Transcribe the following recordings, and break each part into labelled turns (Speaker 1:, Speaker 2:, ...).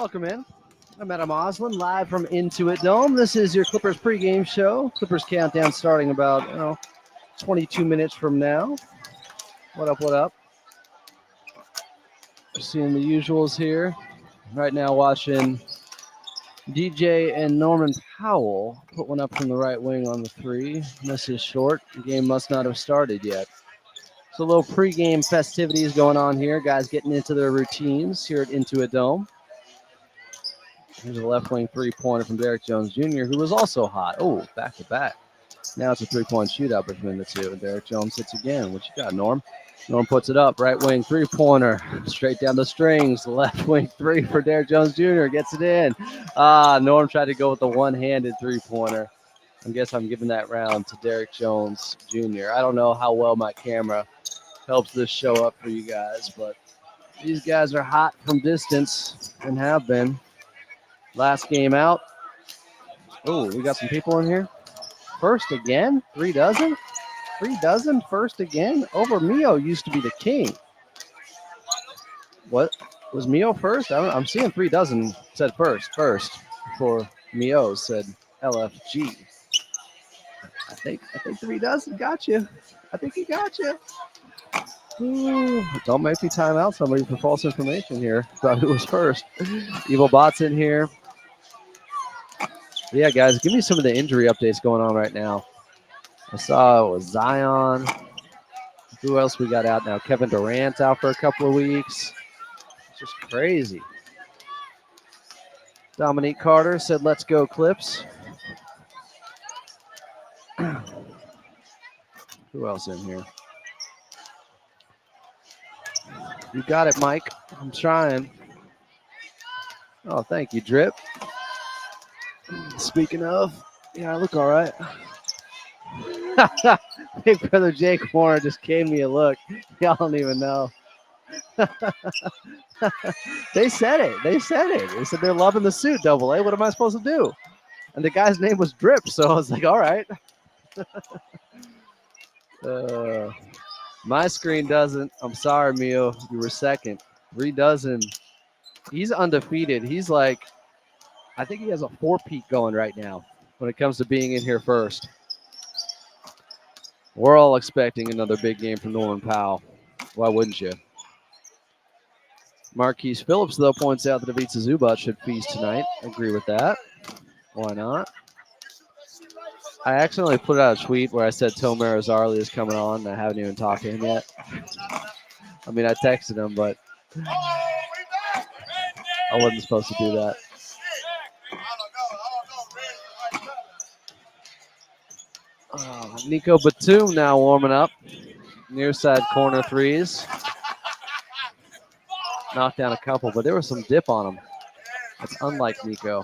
Speaker 1: Welcome in. I'm Adam Oslin, live from Intuit Dome. This is your Clippers pregame show. Clippers countdown starting about 22 minutes from now. What up, what up? Seeing the usuals here. Right now watching DJ and Norman Powell put one up from the right wing on the three. Misses short. The game must not have started yet. So a little pregame festivities going on here. Guys getting into their routines here at Intuit Dome. Here's a left wing three-pointer from Derek Jones Jr., who was also hot. Oh, back to back. Now it's a three-point shootout between the two. Derek Jones hits again. What you got, Norm? Norm puts it up. Right wing three-pointer. Straight down the strings. Left wing three for Derek Jones Jr. Gets it in. Norm tried to go with the one-handed three-pointer. I guess I'm giving that round to Derek Jones Jr. I don't know how well my camera helps this show up for you guys, but these guys are hot from distance and have been. Last game out. Oh, we got some people in here. First again? 3 dozen? 3 dozen? First again? Over Mio used to be the king. What? Was Mio first? I'm seeing 3 dozen said first. Before Mio said LFG. I think 3 dozen got you. I think he got you. Ooh, don't make me time out somebody for false information here about who was first. Evil Bot's in here. Yeah, guys, give me some of the injury updates going on right now. I saw it was Zion. Who else we got out now? Kevin Durant out for a couple of weeks. It's just crazy. Dominique Carter said, let's go Clips. Who else in here? You got it, Mike. I'm trying. Oh, thank you, Drip. Speaking of, yeah, I look all right. Big brother Jake Warren just gave me a look. Y'all don't even know. They said it. They said they're loving the suit, Double A. What am I supposed to do? And the guy's name was Drip, so I was like, all right. My screen doesn't. I'm sorry, Mio. You were second. 3 dozen. He's undefeated. He's like, I think he has a 4-peat going right now when it comes to being in here first. We're all expecting another big game from Norman Powell. Why wouldn't you? Marquise Phillips, though, points out that Ivica Zubac should feast tonight. I agree with that. Why not? I accidentally put out a tweet where I said Tomer Azarli is coming on, and I haven't even talked to him yet. I mean, I texted him, but I wasn't supposed to do that. Nico Batum now warming up. Near side corner threes. Knocked down a couple, but there was some dip on him. That's unlike Nico.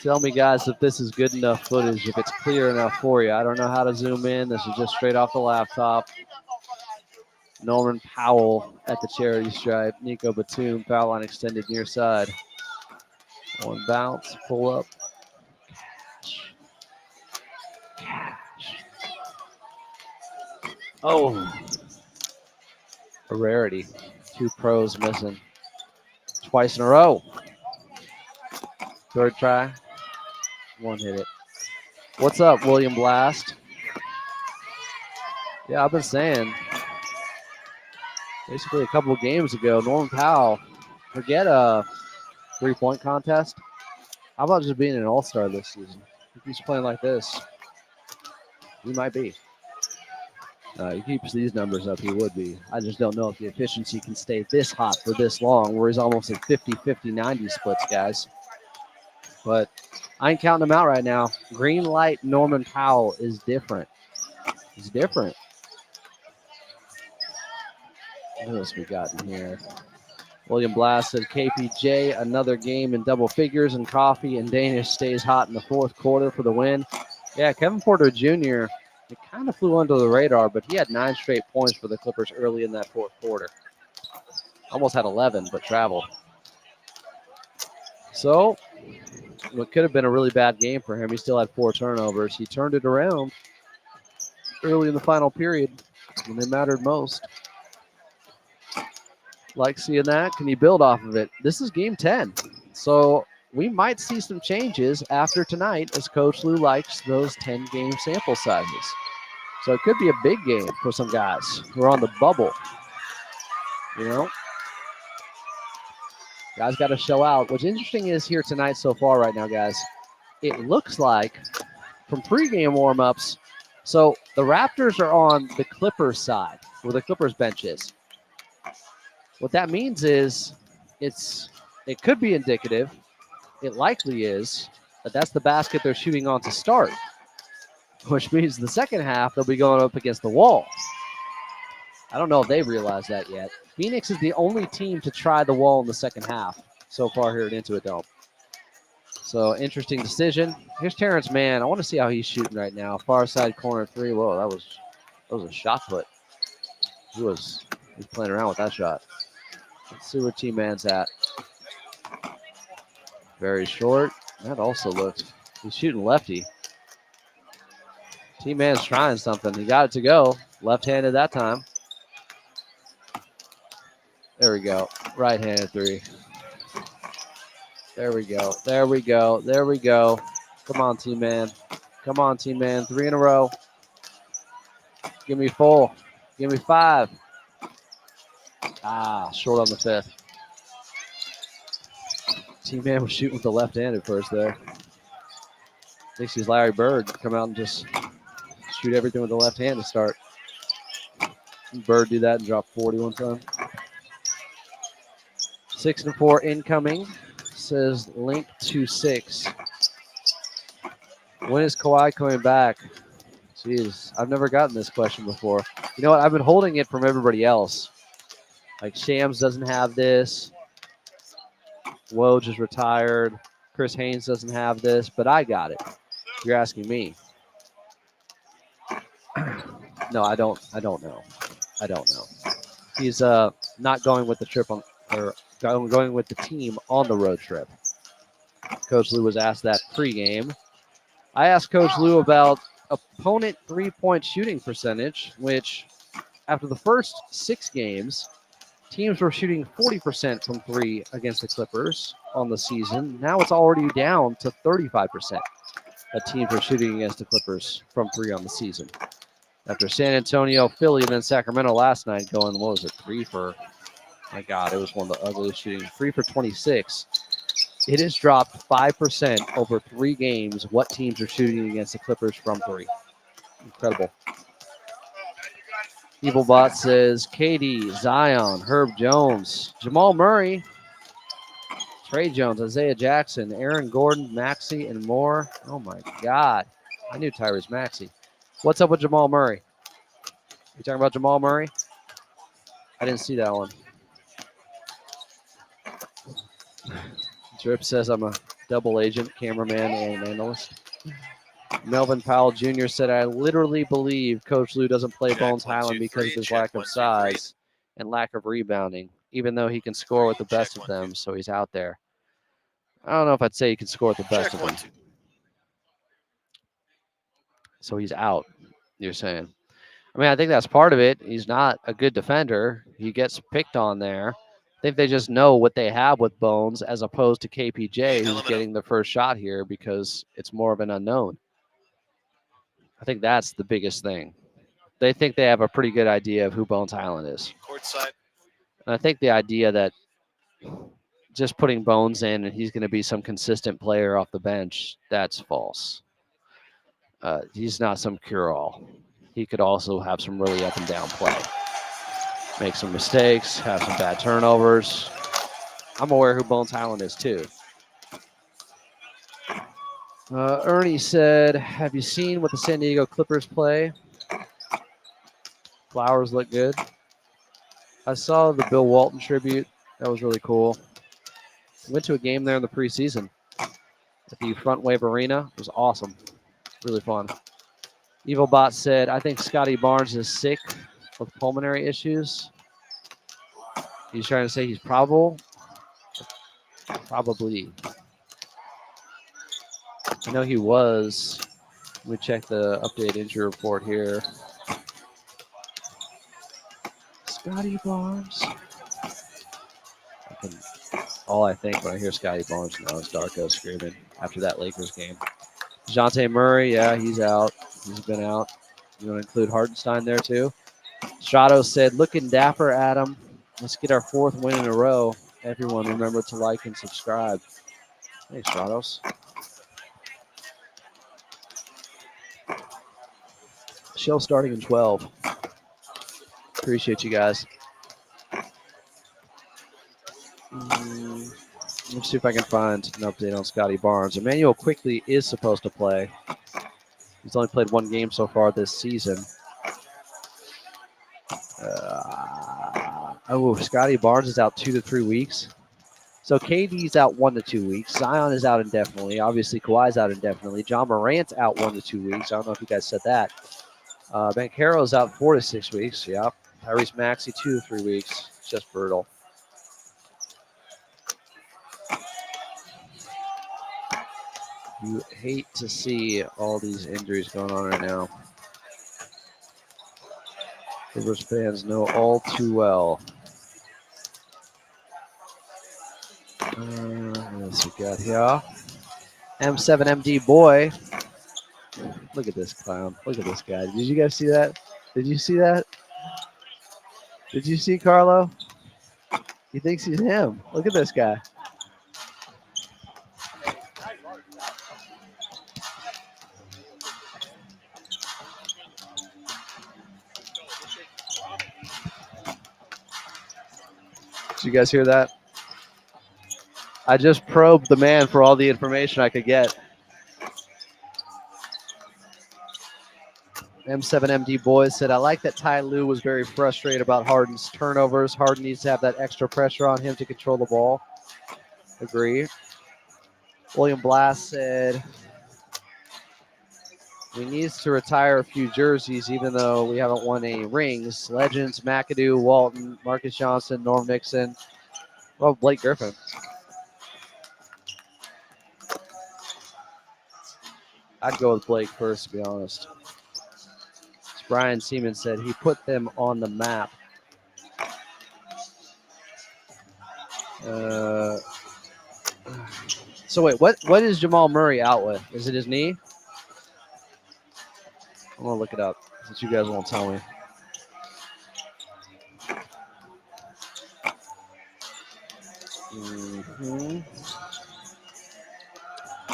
Speaker 1: Tell me, guys, if this is good enough footage, if it's clear enough for you. I don't know how to zoom in. This is just straight off the laptop. Norman Powell at the charity stripe. Nico Batum, foul line extended near side. One bounce, pull up. Cash. Oh. A rarity. 2 pros missing. Twice in a row. Third try. One hit it. What's up, William Blast? Yeah, I've been saying. Basically a couple of games ago, Norman Powell, forget a 3-point contest. How about just being an all-star this season? If he's playing like this, he might be. He keeps these numbers up, he would be. I just don't know if the efficiency can stay this hot for this long, where he's almost at 50-50-90 splits, guys. But I ain't counting him out right now. Green light Norman Powell is different. He's different. What else we got in here? William Blast said KPJ, another game in double figures, and Coffee and Danish stays hot in the fourth quarter for the win. Yeah, Kevin Porter Jr., it kind of flew under the radar, but he had 9 straight points for the Clippers early in that fourth quarter. Almost had 11, but traveled. So, what could have been a really bad game for him, he still had 4 turnovers. He turned it around early in the final period when they mattered most. Like seeing that. Can you build off of it? This is game 10. So we might see some changes after tonight as Coach Lou likes those 10-game sample sizes. So it could be a big game for some guys who are on the bubble. You know, guys got to show out. What's interesting is here tonight so far right now, guys, it looks like from pregame warmups, so the Raptors are on the Clippers side where the Clippers bench is. What that means is it could be indicative, it likely is, that that's the basket they're shooting on to start, which means the second half they'll be going up against the wall. I don't know if they realize that yet. Phoenix is the only team to try the wall in the second half so far here at Intuit Dome. So interesting decision. Here's Terance Mann. I want to see how he's shooting right now. Far side corner three. Whoa, that was a shot put. He's playing around with that shot. Let's see where T-Man's at. Very short. That also looked. He's shooting lefty. T-Man's trying something. He got it to go. Left-handed that time. There we go. Right-handed three. There we go. There we go. There we go. Come on, T-Man. Come on, T-Man. 3 in a row. Give me 4. Give me 5. Short on the 5th. T-Man was shooting with the left-handed first there. Thinks he's Larry Bird. Come out and just shoot everything with the left hand to start. Bird do that and drop 40 one time. 6 and 4 incoming. Says Link 26. When is Kawhi coming back? Jeez, I've never gotten this question before. You know what? I've been holding it from everybody else. Like Shams doesn't have this. Woj is retired. Chris Haynes doesn't have this, but I got it. You're asking me. No, I don't know. I don't know. He's not going with the trip on, or going with the team on the road trip. Coach Lou was asked that pregame. I asked Coach Lou about opponent three-point shooting percentage, which after the first 6 games, teams were shooting 40% from 3 against the Clippers on the season. Now it's already down to 35% that teams are shooting against the Clippers from 3 on the season. After San Antonio, Philly, and then Sacramento last night going, what was it, 3 for, my God, it was one of the ugliest shooting, 3 for 26. It has dropped 5% over 3 games what teams are shooting against the Clippers from 3. Incredible. Evilbot says KD, Zion, Herb Jones, Jamal Murray, Trey Jones, Isaiah Jackson, Aaron Gordon, Maxey, and more. Oh, my God. I knew Tyrese Maxey. What's up with Jamal Murray? You talking about Jamal Murray? I didn't see that one. Drip says I'm a double agent, cameraman, and analyst. Melvin Powell Jr. said, I literally believe Coach Lou doesn't play Bones Highland because of his lack of size and lack of rebounding, even though he can score with the best of them, so he's out there. I don't know if I'd say he can score with the best of them. So he's out, you're saying. I mean, I think that's part of it. He's not a good defender. He gets picked on there. I think they just know what they have with Bones as opposed to KPJ, who's getting the first shot here because it's more of an unknown. I think that's the biggest thing. They think they have a pretty good idea of who Bones Highland is. And I think the idea that just putting Bones in and he's going to be some consistent player off the bench, that's false. He's not some cure-all. He could also have some really up and down play. Make some mistakes, have some bad turnovers. I'm aware who Bones Highland is too. Ernie said, have you seen what the San Diego Clippers play? Flowers look good. I saw the Bill Walton tribute. That was really cool. Went to a game there in the preseason at the Front Wave Arena. It was awesome. Really fun. Evilbot said, I think Scotty Barnes is sick with pulmonary issues. He's trying to say he's probable. Probably. I know he was. Let me check the updated injury report here. Scotty Barnes. All I think when I hear Scotty Barnes now is Darko screaming after that Lakers game. DeJounte Murray, yeah, he's out. He's been out. You want to include Hartenstein there too? Stratos said, looking dapper, Adam. Let's get our 4th win in a row. Everyone remember to like and subscribe. Hey, Stratos. Show starting in 12. Appreciate you guys. Let's see if I can find an update on Scotty Barnes. Emmanuel Quickly is supposed to play. He's only played 1 game so far this season. Scotty Barnes is out 2 to 3 weeks. So KD's out 1 to 2 weeks. Zion is out indefinitely. Obviously, Kawhi's out indefinitely. John Morant's out 1 to 2 weeks. I don't know if you guys said that. Banchero's out 4 to 6 weeks. Yeah. Tyrese Maxey 2 to 3 weeks. It's just brutal. You hate to see all these injuries going on right now. Clippers fans know all too well. What else we got here? M7MD boy. Look at this clown. Look at this guy. Did you guys see that? Did you see that? Did you see Carlo? He thinks he's him. Look at this guy. Did you guys hear that? I just probed the man for all the information I could get. M7MD Boys said, I like that Ty Lue was very frustrated about Harden's turnovers. Harden needs to have that extra pressure on him to control the ball. Agree. William Blast said, he needs to retire a few jerseys, even though we haven't won any rings. Legends, McAdoo, Walton, Marcus Johnson, Norm Nixon. Well, Blake Griffin. I'd go with Blake first, to be honest. As Brian Seaman said, he put them on the map. So wait, what is Jamal Murray out with? Is it his knee? I'm gonna look it up since you guys won't tell me.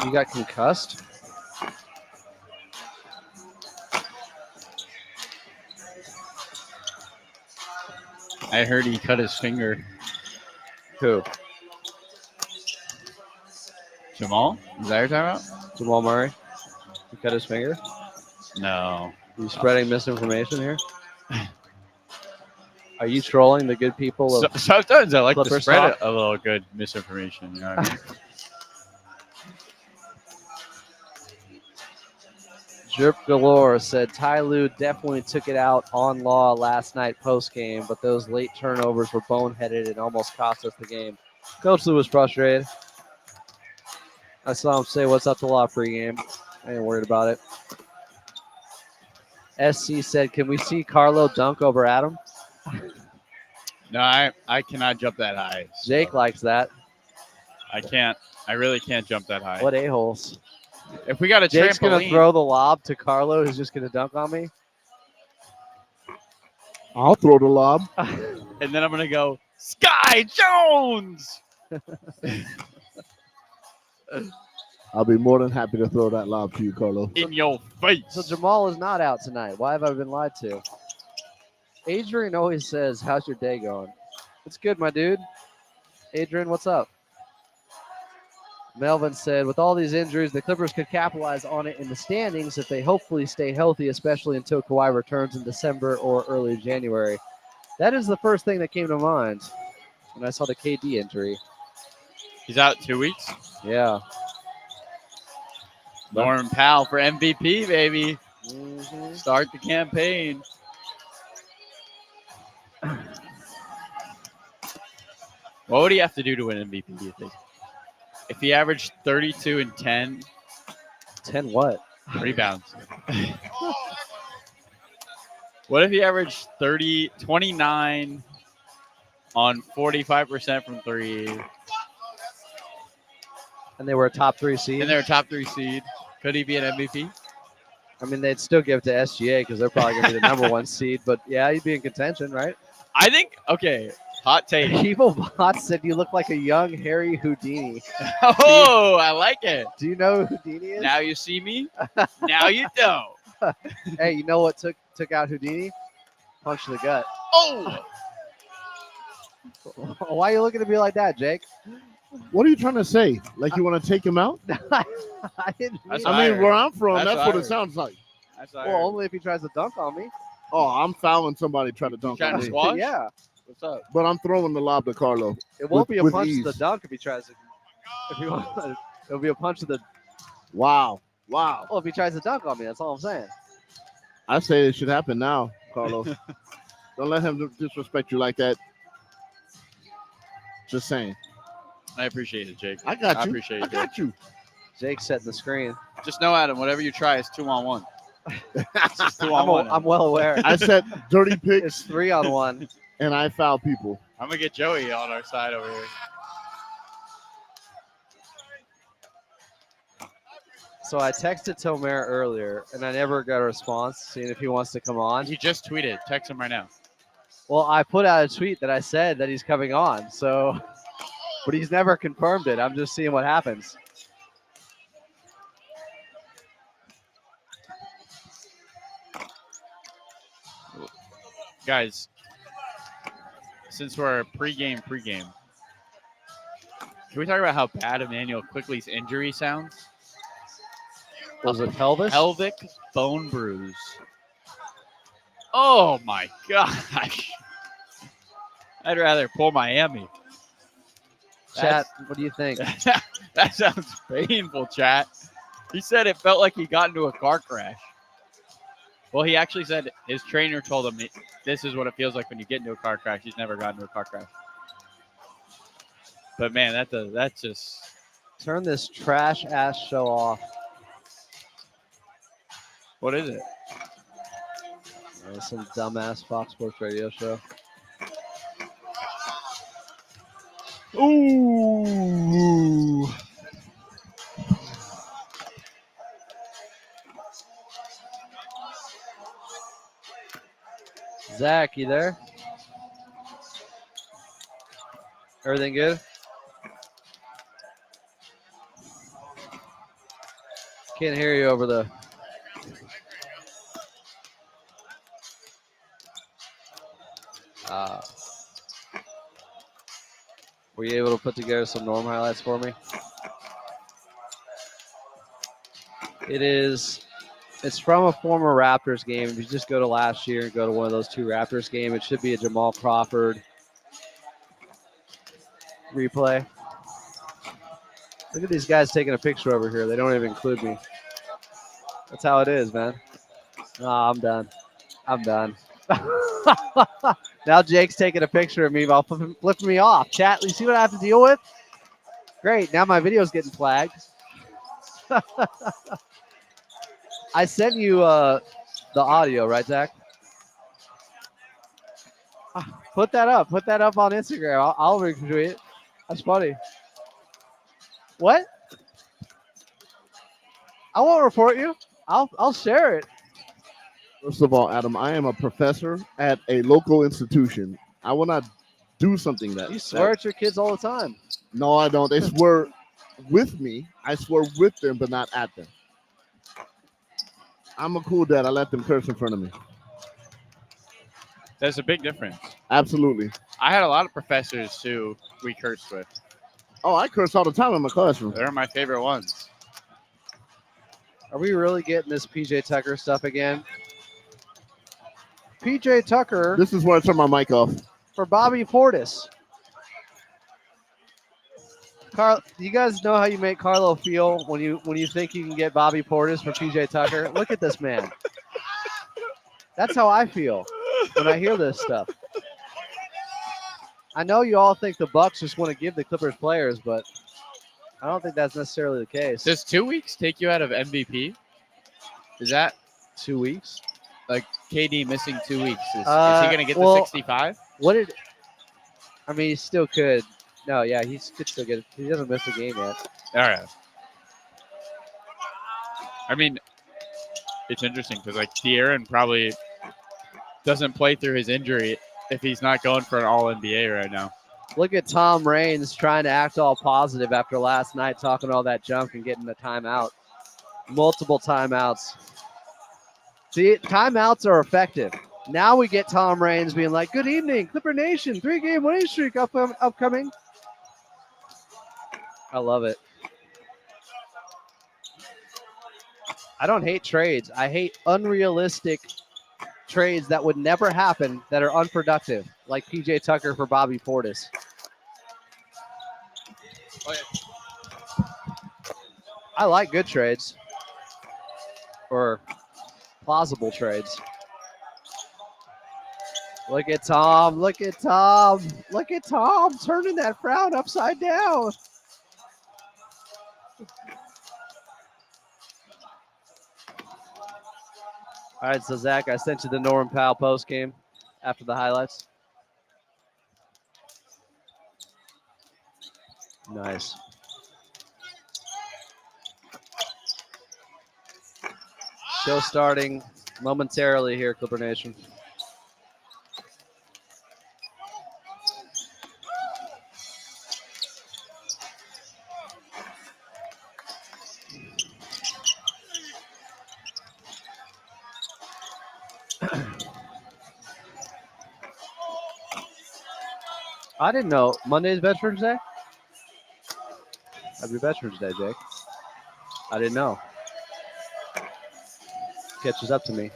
Speaker 1: He got concussed.
Speaker 2: I heard he cut his finger.
Speaker 1: Who?
Speaker 2: Jamal? Is that what you're talking about?
Speaker 1: Jamal Murray. He cut his finger.
Speaker 2: No.
Speaker 1: You spreading misinformation here? Are you trolling the good people of
Speaker 2: Sometimes I like to
Speaker 1: Clippers
Speaker 2: spread
Speaker 1: talk?
Speaker 2: a little good misinformation. You know what I mean?
Speaker 1: Drip Galore said Ty Lue definitely took it out on Law last night post game, but those late turnovers were boneheaded and almost cost us the game. Coach Lue was frustrated. I saw him say, "What's up to Law pregame?" I ain't worried about it. SC said, "Can we see Carlo dunk over Adam?"
Speaker 2: No, I cannot jump that high. So
Speaker 1: Jake likes that.
Speaker 2: I can't. I really can't jump that high.
Speaker 1: What a-holes.
Speaker 2: If we got a
Speaker 1: Jake's
Speaker 2: trampoline,
Speaker 1: going to throw the lob to Carlo, who's just going to dunk on me.
Speaker 3: I'll throw the lob.
Speaker 2: and then I'm going to go, Sky Jones!
Speaker 3: I'll be more than happy to throw that lob to you, Carlo.
Speaker 2: In your face.
Speaker 1: So Jamal is not out tonight. Why have I been lied to? Adrian always says, how's your day going? It's good, my dude. Adrian, what's up? Melvin said, with all these injuries, the Clippers could capitalize on it in the standings if they hopefully stay healthy, especially until Kawhi returns in December or early January. That is the first thing that came to mind when I saw the KD injury.
Speaker 2: He's out 2 weeks.
Speaker 1: Yeah.
Speaker 2: Norman Powell for MVP, baby.
Speaker 1: Mm-hmm.
Speaker 2: Start the campaign. What would he have to do to win MVP, do you think? If he averaged 32 and 10.
Speaker 1: 10 what?
Speaker 2: Rebounds. What if he averaged 29, on 45% from three.
Speaker 1: And they were a top 3 seed.
Speaker 2: And they're a top 3 seed. Could he be an MVP?
Speaker 1: I mean, they'd still give it to SGA because they're probably going to be the number 1 seed. But yeah, he'd be in contention, right?
Speaker 2: I think, okay, hot take.
Speaker 1: Evil Bot said you look like a young Harry Houdini.
Speaker 2: Oh, I like it.
Speaker 1: Do you know who Houdini is?
Speaker 2: Now you see me. Now you don't.
Speaker 1: Hey, you know what took out Houdini? Punch to the gut.
Speaker 2: Oh,
Speaker 1: Why are you looking at me like that, Jake?
Speaker 3: What are you trying to say? Like you want to take him out?
Speaker 1: I didn't
Speaker 2: That's
Speaker 1: mean
Speaker 2: I
Speaker 3: I
Speaker 1: it.
Speaker 3: mean, where I'm from,
Speaker 2: That's
Speaker 3: that's
Speaker 2: what
Speaker 3: what
Speaker 2: I
Speaker 3: it
Speaker 2: heard.
Speaker 3: sounds like.
Speaker 2: that's what I
Speaker 1: Well,
Speaker 2: heard.
Speaker 1: only if he tries to dunk on me.
Speaker 3: Oh, I'm fouling somebody trying to dunk
Speaker 2: Trying
Speaker 3: on
Speaker 2: to
Speaker 3: me.
Speaker 2: squash?
Speaker 1: Yeah.
Speaker 2: What's up?
Speaker 3: But I'm throwing the lob to Carlo.
Speaker 1: It won't
Speaker 3: With-
Speaker 1: be a
Speaker 3: with
Speaker 1: punch to the
Speaker 3: ease.
Speaker 1: dunk if he tries to. If he wants, it'll be a punch to the.
Speaker 3: Wow. Wow.
Speaker 1: Well, if he tries to dunk on me, that's all I'm saying.
Speaker 3: I say it should happen now, Carlo. Don't let him disrespect you like that. Just saying.
Speaker 2: I appreciate it, Jake.
Speaker 3: I got you.
Speaker 2: I appreciate
Speaker 3: I
Speaker 2: it.
Speaker 3: got you.
Speaker 1: Jake setting the screen.
Speaker 2: Just know, Adam, whatever you try is 2-on-1. It's just 2-on-1.
Speaker 1: I'm well aware.
Speaker 3: I set dirty picks
Speaker 1: It's 3-on-1.
Speaker 3: and I foul people.
Speaker 2: I'm going to get Joey on our side over here.
Speaker 1: So I texted Tomer earlier, and I never got a response, seeing if he wants to come on.
Speaker 2: He just tweeted. Text him right now.
Speaker 1: Well, I put out a tweet that I said that he's coming on, so, but he's never confirmed it. I'm just seeing what happens.
Speaker 2: Guys, since we're pregame, can we talk about how bad Emmanuel Quickly's injury sounds?
Speaker 1: Was it pelvis?
Speaker 2: Pelvic bone bruise. Oh my gosh. I'd rather pull Miami.
Speaker 1: Chat, what do you think?
Speaker 2: That sounds painful, chat. He said it felt like he got into a car crash. Well, he actually said his trainer told him this is what it feels like when you get into a car crash. He's never gotten into a car crash. But man, that's just
Speaker 1: Turn this trash ass show off.
Speaker 2: what is it?
Speaker 1: Some dumbass Fox Sports Radio show.
Speaker 3: Ooh.
Speaker 1: Zach, you there? Everything good? Can't hear you over the. Were you able to put together some Norm highlights for me? It's from a former Raptors game. If you just go to last year and go to one of those 2 Raptors games, it should be a Jamal Crawford replay. Look at these guys taking a picture over here. They don't even include me. That's how it is, man. Oh, I'm done. Now Jake's taking a picture of me while flipping me off. Chat, you see what I have to deal with? Great. Now my video's getting flagged. I sent you the audio, right, Zach? Put that up. Put that up on Instagram. I'll retweet it. That's funny. What? I won't report you. I'll share it.
Speaker 3: First of all, Adam, I am a professor at a local institution. I will not do something that
Speaker 1: You swear at your kids all the time.
Speaker 3: No, I don't. They swear with me. I swear with them, but not at them. I'm a cool dad. I let them curse in front of me.
Speaker 2: There's a big difference.
Speaker 3: Absolutely.
Speaker 2: I had a lot of professors who we cursed with.
Speaker 3: Oh, I curse all the time in my classroom.
Speaker 2: They're my favorite ones.
Speaker 1: Are we really getting this PJ Tucker stuff again? PJ Tucker
Speaker 3: This is where I turn my mic off.
Speaker 1: for Bobby Portis. You guys know how you make Carlo feel when you think you can get Bobby Portis for PJ Tucker? Look at this man. That's how I feel when I hear this stuff. I know you all think the Bucks just want to give the Clippers players, but I don't think that's necessarily the case.
Speaker 2: Does 2 weeks take you out of MVP? Is that
Speaker 1: 2 weeks.
Speaker 2: like KD missing 2 weeks? Is he
Speaker 1: Uh,
Speaker 2: going to get
Speaker 1: well-
Speaker 2: the 65?
Speaker 1: What did I mean, he still could. No, yeah, he could still get it. He doesn't miss a game yet.
Speaker 2: All right. I mean, it's interesting because like De'Aaron probably doesn't play through his injury if he's not going for an All NBA right now.
Speaker 1: Look at Tom Raines trying to act all positive after last night, talking all that junk and getting the timeout. Multiple timeouts. See, timeouts are effective. Now we get Tom Raines being like, "Good evening, Clipper Nation. 3-game winning streak upcoming." I love it. I don't hate trades. I hate unrealistic trades that would never happen that are unproductive, like PJ Tucker for Bobby Portis. I like good trades or plausible trades. Look at Tom. Look at Tom. Look at Tom turning that frown upside down. All right, so Zach, I sent you the Norman Powell post game after the highlights. Nice. Show starting momentarily here, Clipper Nation. I didn't know Monday's Veterans Day. Happy Veterans Day, Jake. I didn't know. Catches up to me.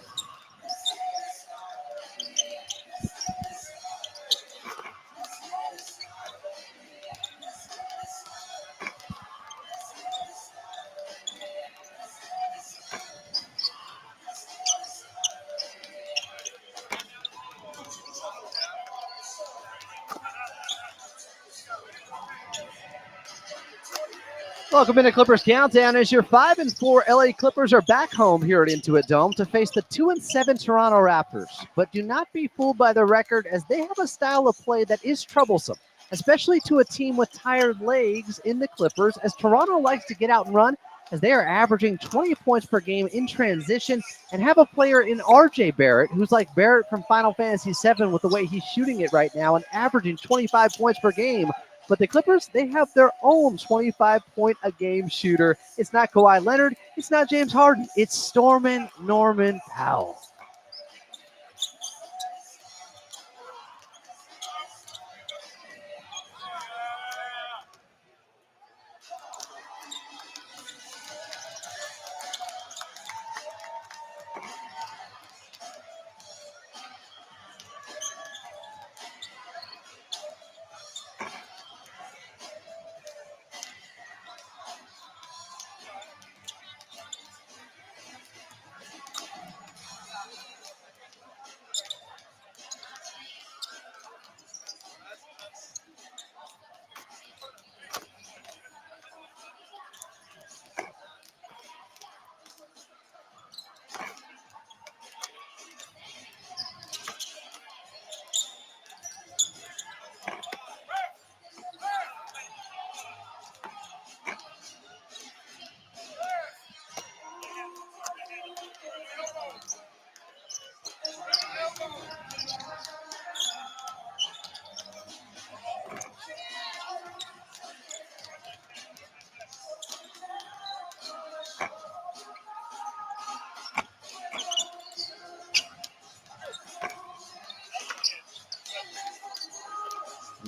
Speaker 1: Welcome into Clippers Countdown as your 5-4 LA Clippers are back home here at Intuit Dome to face the 2-7 Toronto Raptors. But do not be fooled by the record, as they have a style of play that is troublesome, especially to a team with tired legs in the Clippers, as Toronto likes to get out and run, as they are averaging 20 points per game in transition and have a player in RJ Barrett, who's like Barrett from Final Fantasy VII with the way he's shooting it right now and averaging 25 points per game. But the Clippers, they have their own 25-point-a-game shooter. It's not Kawhi Leonard. It's not James Harden. It's Stormin' Norman Powell.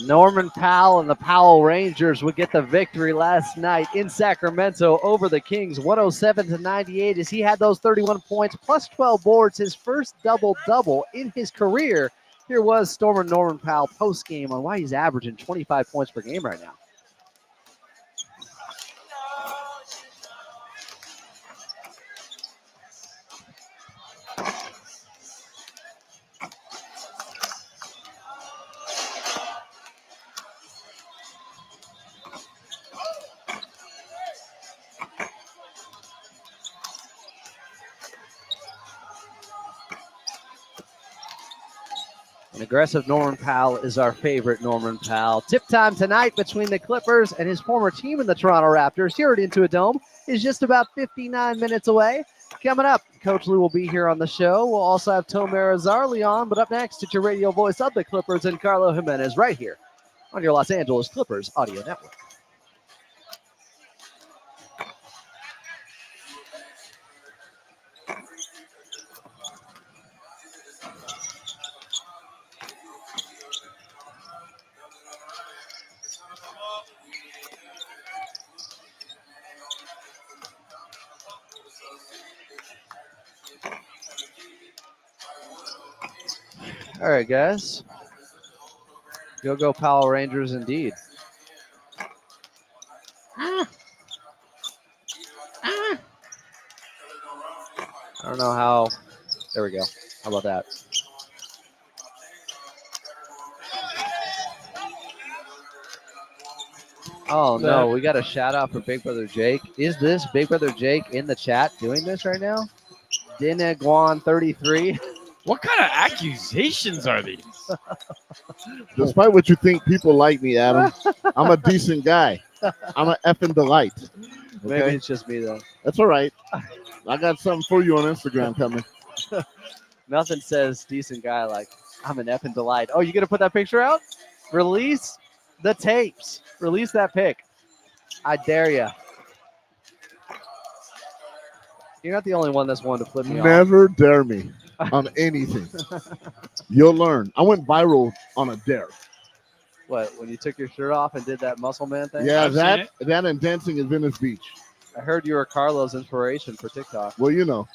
Speaker 1: Norman Powell and the Powell Rangers would get the victory last night in Sacramento over the Kings, 107-98, as he had those 31 points plus 12 boards, his first double-double in his career. Here was Stormer Norman Powell post-game on why he's averaging 25 points per game right now. Aggressive Norman Powell is our favorite Norman Powell. Tip time tonight between the Clippers and his former team in the Toronto Raptors here at Intuit Dome is just about 59 minutes away. Coming up, Coach Lou will be here on the show. We'll also have Tomer Azarli on, but up next, it's your radio voice of the Clippers and Carlo Jimenez right here on your Los Angeles Clippers audio network. All right, guys. Go Power Rangers indeed. I don't know how. There we go. How about that? Oh, no. We got a shout out for Big Brother Jake. Is this Big Brother Jake in the chat doing this right now? Dineguan 33.
Speaker 2: What kind of accusations are these?
Speaker 3: Despite what you think, people like me, Adam. I'm a decent guy. I'm an effing delight.
Speaker 1: Maybe
Speaker 3: Okay?
Speaker 1: it's just me, though.
Speaker 3: That's all right. I got something for you on Instagram coming.
Speaker 1: Nothing says decent guy like I'm an effing delight. Oh, you going to put that picture out? Release the tapes. Release that pic. I dare you. You're not the only one that's wanted to flip me off.
Speaker 3: Never dare me on anything. You'll learn. I went viral on a dare.
Speaker 1: What, when you took your shirt off and did that muscle man thing?
Speaker 3: Yeah,
Speaker 2: I've seen
Speaker 3: that and dancing in Venice Beach.
Speaker 1: I heard you were Carlo's inspiration for TikTok.
Speaker 3: Well, you know.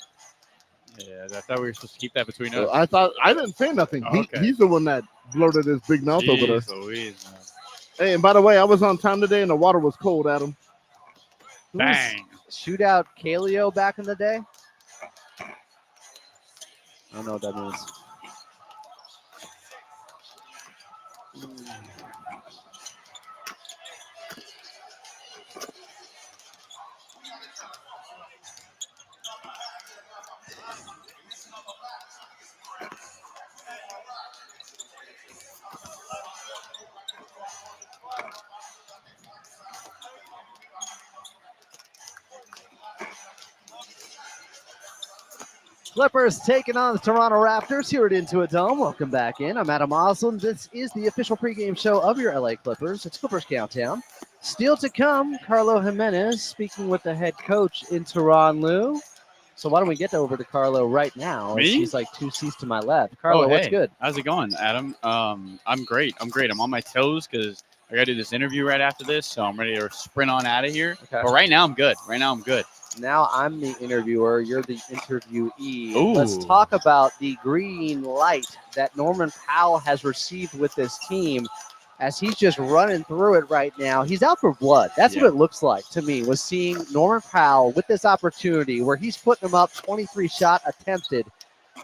Speaker 2: Yeah, I thought we were supposed to keep that between us.
Speaker 3: I thought I didn't say nothing.
Speaker 2: Okay.
Speaker 3: He's the one that blurted his big mouth over there.
Speaker 2: Jeez Louise, man.
Speaker 3: Hey, and by the way, I was on time today and the water was cold, Adam.
Speaker 1: Who was
Speaker 2: Bang.
Speaker 1: Shootout Kaleo back in the day? I don't know what that means. Clippers taking on the Toronto Raptors here at Intuit Dome. Welcome back in. I'm Adam Oslin. This is the official pregame show of your LA Clippers. It's Clippers Countdown. Still to come, Carlo Jimenez speaking with the head coach in Toronto. So why don't we get over to Carlo right now?
Speaker 2: Me?
Speaker 1: He's like 2 seats to my left. Carlo, what's
Speaker 2: hey.
Speaker 1: good?
Speaker 2: How's it going, Adam? I'm great. I'm on my toes because I got to do this interview right after this, so I'm ready to sprint on out of here.
Speaker 1: Okay.
Speaker 2: But right now, I'm good.
Speaker 1: Now I'm the interviewer. You're the interviewee.
Speaker 2: Ooh.
Speaker 1: Let's talk about the green light that Norman Powell has received with this team as he's just running through it right now. He's out for blood. That's what it looks like to me, was seeing Norman Powell with this opportunity where he's putting them up 23 shot attempted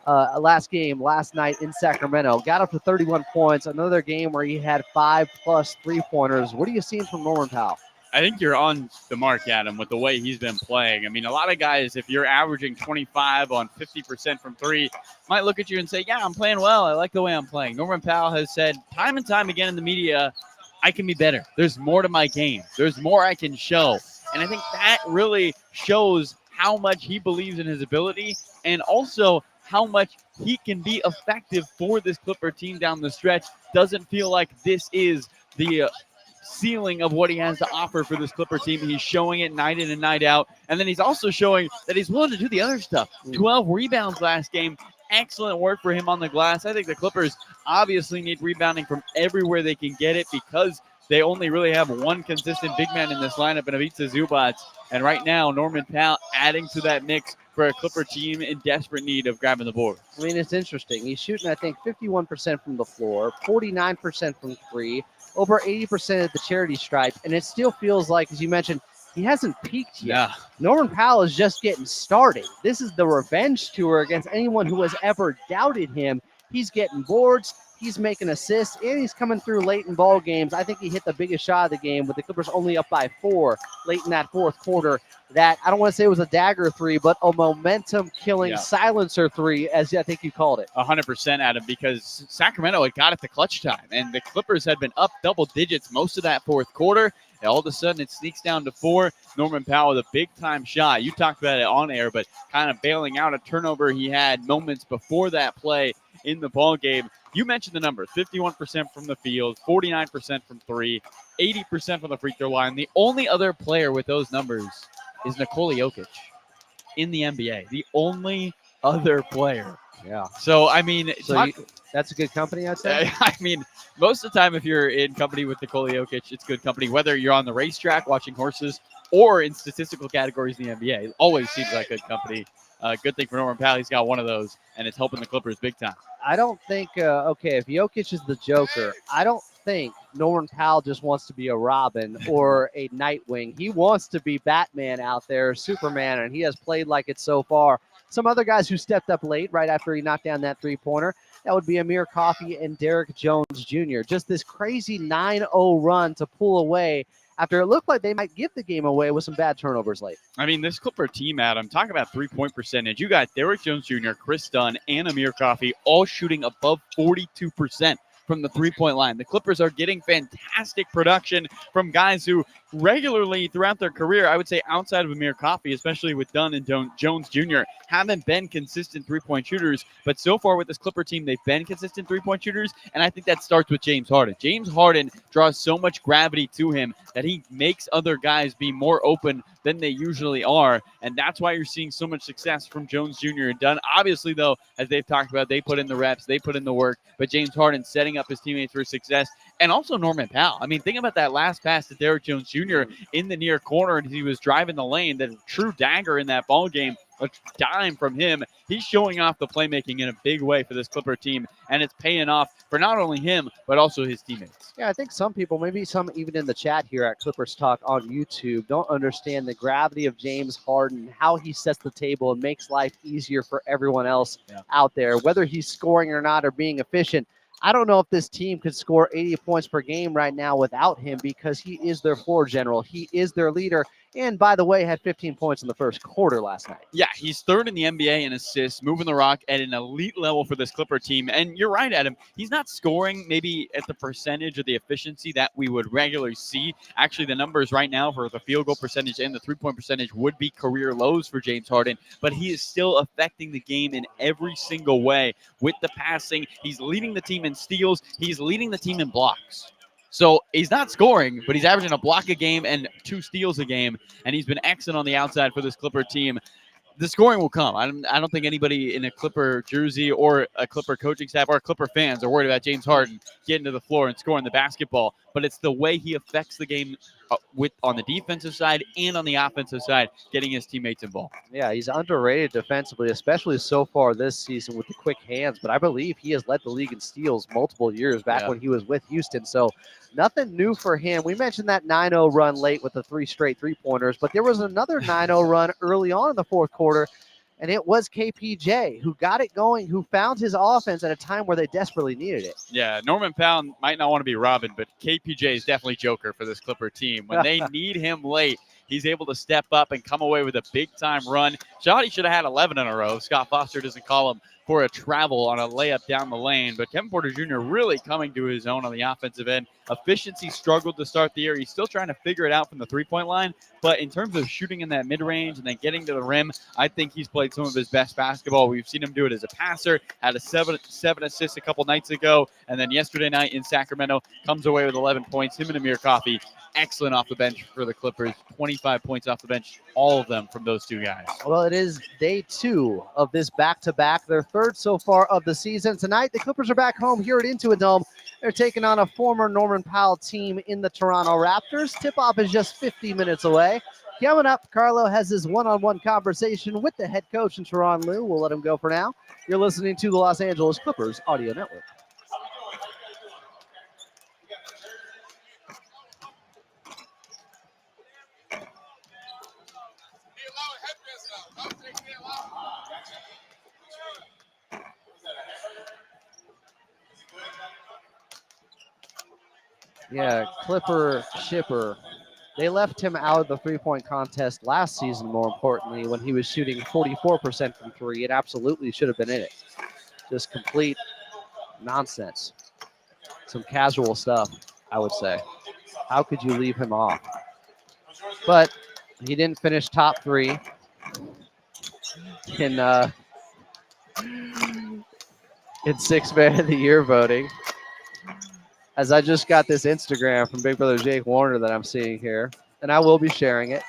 Speaker 1: last night in Sacramento. Got up to 31 points. Another game where he had 5+ 3-pointers. What are you seeing from Norman Powell?
Speaker 2: I think you're on the mark, Adam, with the way he's been playing. I mean, a lot of guys, if you're averaging 25 on 50% from three, might look at you and say, yeah, I'm playing well. I like the way I'm playing. Norman Powell has said time and time again in the media, I can be better. There's more to my game. There's more I can show. And I think that really shows how much he believes in his ability and also how much he can be effective for this Clipper team down the stretch. Doesn't feel like this is the ceiling of what he has to offer for this Clipper team. He's showing it night in and night out. And then he's also showing that he's willing to do the other stuff. 12 rebounds last game. Excellent work for him on the glass. I think the Clippers obviously need rebounding from everywhere they can get it because they only really have one consistent big man in this lineup in Ivica Zubac. And right now, Norman Powell adding to that mix for a Clipper team in desperate need of grabbing the board.
Speaker 1: I mean, it's interesting. He's shooting, I think, 51% from the floor, 49% from three, over 80% at the charity stripe, and it still feels like, as you mentioned, he hasn't peaked yet.
Speaker 2: Yeah.
Speaker 1: Norman Powell is just getting started. This is the revenge tour against anyone who has ever doubted him. He's getting boards. He's making assists, and he's coming through late in ball games. I think he hit the biggest shot of the game with the Clippers only up by 4 late in that fourth quarter. That, I don't want to say it was a dagger three, but a momentum-killing silencer three, as I think you called it.
Speaker 2: 100%, Adam, because Sacramento had got it to clutch time, and the Clippers had been up double digits most of that fourth quarter. And all of a sudden, it sneaks down to 4. Norman Powell with a big-time shot. You talked about it on air, but kind of bailing out a turnover he had moments before that play in the ball game. You mentioned the numbers, 51% from the field, 49% from 3, 80% from the free throw line. The only other player with those numbers is Nikola Jokic in the NBA. The only other player.
Speaker 1: Yeah.
Speaker 2: So, I mean,
Speaker 1: that's a good company, I'd say.
Speaker 2: I mean, most of the time, if you're in company with Nikola Jokic, it's good company. Whether you're on the racetrack watching horses or in statistical categories in the NBA, it always seems like good company. Good thing for Norman Powell, he's got one of those, and it's helping the Clippers big time.
Speaker 1: I don't think, if Jokic is the Joker, I don't think Norman Powell just wants to be a Robin or a Nightwing. He wants to be Batman out there, Superman, and he has played like it so far. Some other guys who stepped up late right after he knocked down that three-pointer, that would be Amir Coffey and Derrick Jones Jr. Just this crazy 9-0 run to pull away after it looked like they might give the game away with some bad turnovers late.
Speaker 2: I mean, this Clipper team, Adam, talk about three-point percentage. You got Derrick Jones Jr., Chris Dunn, and Amir Coffey all shooting above 42% from the three-point line. The Clippers are getting fantastic production from guys who regularly throughout their career, I would say outside of Amir Coffey, especially with Dunn and Jones Jr., haven't been consistent three-point shooters. But so far with this Clipper team, they've been consistent three-point shooters, and I think that starts with James Harden. James Harden draws so much gravity to him that he makes other guys be more open than they usually are, and that's why you're seeing so much success from Jones Jr. and Dunn. Obviously, though, as they've talked about, they put in the reps, they put in the work, but James Harden setting up his teammates for success, and also Norman Powell. I mean, think about that last pass to Derrick Jones Jr. in the near corner, and he was driving the lane, that true dagger in that ball game, a dime from him. He's showing off the playmaking in a big way for this Clipper team, and it's paying off for not only him, but also his teammates.
Speaker 1: Yeah, I think some people, maybe some even in the chat here at Clippers Talk on YouTube, don't understand the gravity of James Harden, how he sets the table and makes life easier for everyone else out there, whether he's scoring or not or being efficient. I don't know if this team could score 80 points per game right now without him, because he is their floor general. He is their leader. And by the way, had 15 points in the first quarter last night.
Speaker 2: Yeah, he's third in the NBA in assists, moving the rock at an elite level for this Clipper team. And you're right, Adam. He's not scoring maybe at the percentage or the efficiency that we would regularly see. Actually, the numbers right now for the field goal percentage and the three-point percentage would be career lows for James Harden. But he is still affecting the game in every single way with the passing. He's leading the team in steals. He's leading the team in blocks. So he's not scoring, but he's averaging a block a game and 2 steals a game, and he's been excellent on the outside for this Clipper team. The scoring will come. I don't think anybody in a Clipper jersey or a Clipper coaching staff or Clipper fans are worried about James Harden getting to the floor and scoring the basketball, but it's the way he affects the game on the defensive side and on the offensive side, getting his teammates involved.
Speaker 1: Yeah, he's underrated defensively, especially so far this season with the quick hands, but I believe he has led the league in steals multiple years back when he was with Houston, so nothing new for him. We mentioned that 9-0 run late with the 3 straight three-pointers, but there was another 9-0 run early on in the fourth quarter, and it was KPJ who got it going, who found his offense at a time where they desperately needed it.
Speaker 2: Yeah, Norman Powell might not want to be Robin, but KPJ is definitely Joker for this Clipper team. When they need him late, he's able to step up and come away with a big-time run. Shot he should have had 11 in a row. Scott Foster doesn't call him for a travel on a layup down the lane. But Kevin Porter Jr. really coming to his own on the offensive end. Efficiency struggled to start the year. He's still trying to figure it out from the three-point line. But in terms of shooting in that mid-range and then getting to the rim, I think he's played some of his best basketball. We've seen him do it as a passer, had a seven assists a couple nights ago, and then yesterday night in Sacramento comes away with 11 points. Him and Amir Coffey, excellent off the bench for the Clippers. 25 points off the bench, all of them from those 2 guys.
Speaker 1: Well, it is day 2 of this back-to-back, their 3rd so far of the season. Tonight, the Clippers are back home here at Intuit Dome. They're taking on a former Norman Powell team in the Toronto Raptors. Tip-off is just 50 minutes away. Coming up, Carlo has his one-on-one conversation with the head coach in Teron Lue. We'll let him go for now. You're listening to the Los Angeles Clippers Audio Network. Yeah, Clipper Shipper. They left him out of the three-point contest last season, more importantly, when he was shooting 44% from three. It absolutely should have been in it. Just complete nonsense. Some casual stuff, I would say. How could you leave him off? But he didn't finish top three in Sixth Man of the Year voting. As I just got this Instagram from Big Brother Jake Warner that I'm seeing here, and I will be sharing it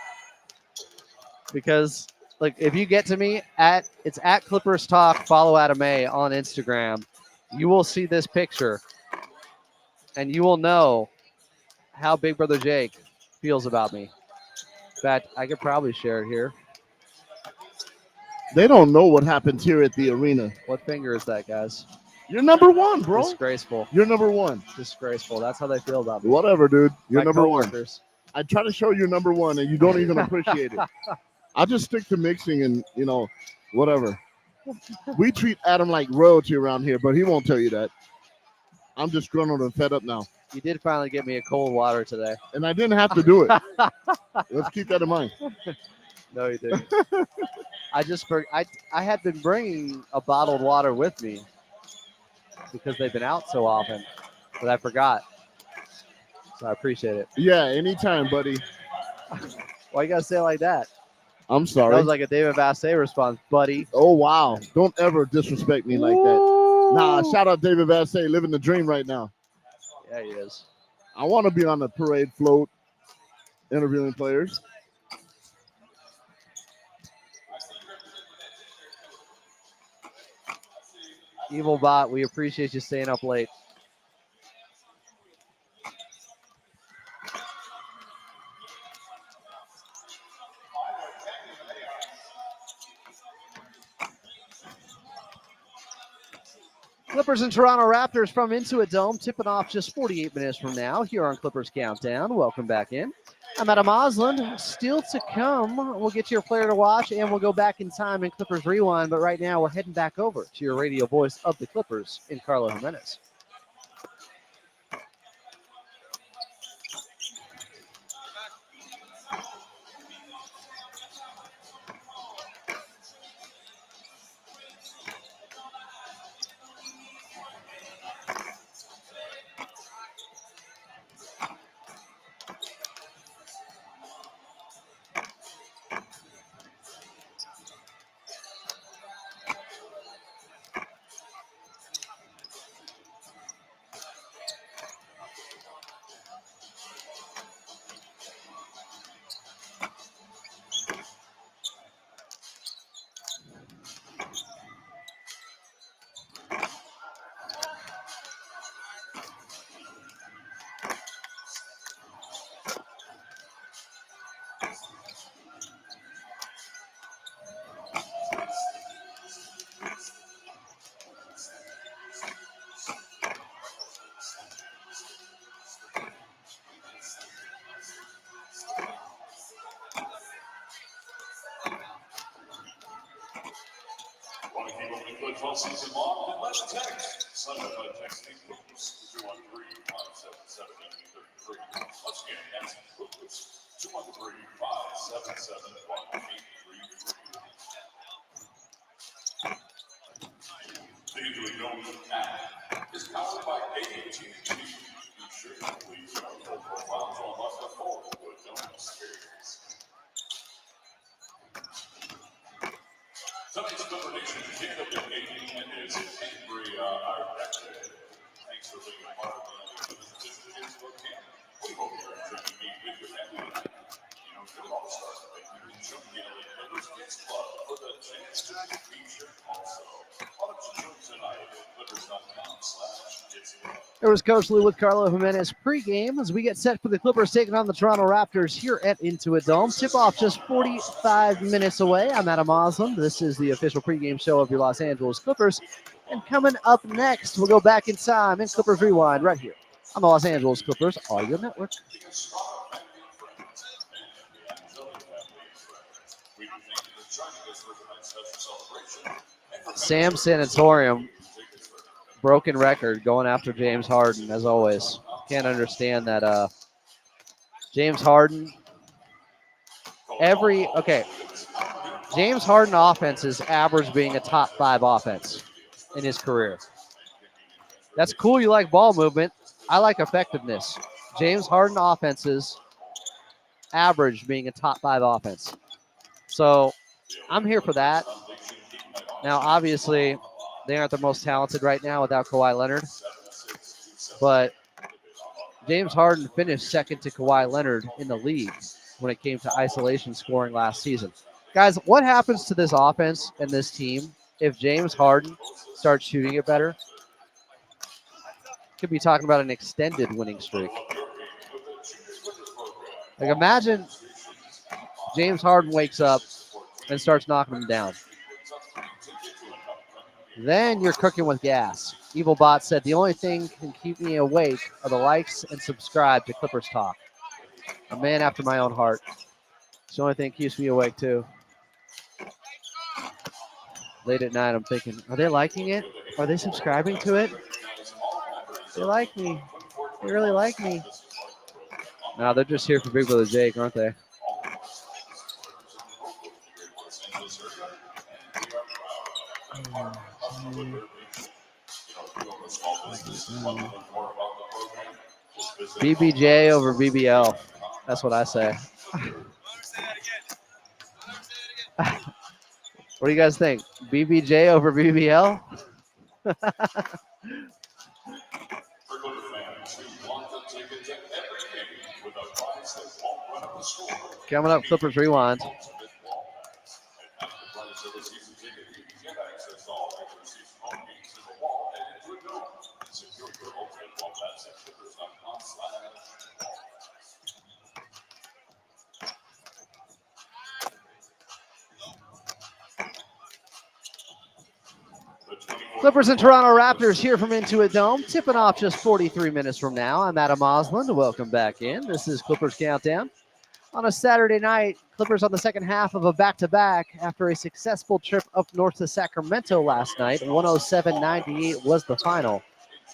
Speaker 1: because, like, if you get to me it's at Clippers Talk, follow Adam A on Instagram, you will see this picture, and you will know how Big Brother Jake feels about me. In fact, I could probably share it here.
Speaker 3: They don't know what happens here at the arena.
Speaker 1: What finger is that, guys?
Speaker 3: You're number one, bro.
Speaker 1: Disgraceful.
Speaker 3: You're number one.
Speaker 1: Disgraceful. That's how they feel about me.
Speaker 3: Whatever, dude. You're
Speaker 1: My
Speaker 3: number
Speaker 1: coworkers.
Speaker 3: one. I try to show you number one, and you don't even appreciate it. I'll just stick to mixing and, whatever. We treat Adam like royalty around here, but he won't tell you that. I'm just disgruntled and fed up now.
Speaker 1: You did finally get me a cold water today.
Speaker 3: And I didn't have to do it. Let's keep that in mind.
Speaker 1: No, you didn't. I had been bringing a bottled water with me because they've been out so often, but I forgot. So I appreciate it.
Speaker 3: Yeah, anytime, buddy.
Speaker 1: Why you gotta say it like that?
Speaker 3: I'm sorry.
Speaker 1: That was like a David Vassay response, buddy.
Speaker 3: Oh, wow. Don't ever disrespect me like that. Nah, shout out David Vassay, living the dream right now.
Speaker 1: Yeah, he is.
Speaker 3: I want to be on the parade float interviewing players.
Speaker 1: Evil Bot, we appreciate you staying up late. Clippers and Toronto Raptors from Intuit Dome, tipping off just 48 minutes from now here on Clippers Countdown. Welcome back in. I'm Adam Osland. Still to come, we'll get your player to watch, and we'll go back in time in Clippers Rewind. But right now, we're heading back over to your radio voice of the Clippers in Carlo Jimenez.
Speaker 4: Want to keep up the good fall season long? Then let's text. Sign up by texting Clippers 213-577-33. Once again, that's Clippers 213-577-33. The Intuit Dome app is powered by AT&T. Be sure to please our full profiles on the full Intuit Dome experience. Tonight's Clipper Nation begin up at 8 and is Henry Raptors. Thanks for being a part of the Clippers camp. We hope you're enjoying being with your family tonight. You know, it all starts with you can join the LA Clippers Kids Club for the chance to be featured also. Why don't you join tonight at Clippers.com/Kids Club.
Speaker 1: There was Coach Lou with Carlo Jimenez pregame as we get set for the Clippers taking on the Toronto Raptors here at Intuit Dome. Tip-off just 45 minutes away. I'm Adam Osland. This is the official pregame show of your Los Angeles Clippers. And coming up next, we'll go back in time in Clippers Rewind right here on the Los Angeles Clippers Audio Network. Sam Sanatorium, broken record, going after James Harden, as always. can't understand that James Harden, James Harden offense is average being a top 5 offense in his career. That's cool. You like ball movement. I like effectiveness. James Harden offenses average being a top 5 offense. So I'm here for that. Now, obviously, they aren't the most talented right now without Kawhi Leonard. But James Harden finished second to Kawhi Leonard in the league when it came to isolation scoring last season. Guys, what happens to this offense and this team if James Harden starts shooting it better? Could be talking about an extended winning streak. Like, imagine James Harden wakes up and starts knocking them down. Then you're cooking with gas. Evil Bot said, the only thing can keep me awake are the likes and subscribe to Clippers Talk. A man after my own heart. It's the only thing that keeps me awake, too. Late at night, I'm thinking, are they liking it? Are they subscribing to it? They like me. They really like me. No, they're just here for Big Brother Jake, aren't they? BBJ over BBL. That's what I say. What do you guys think? BBJ over BBL? Coming up, Clippers Rewind. Clippers and Toronto Raptors here from Intuit Dome, tipping off just 43 minutes from now. I'm Adam Osland. Welcome back in. This is Clippers Countdown. On a Saturday night, Clippers on the second half of a back-to-back after a successful trip up north to Sacramento last night. 107-98 was the final.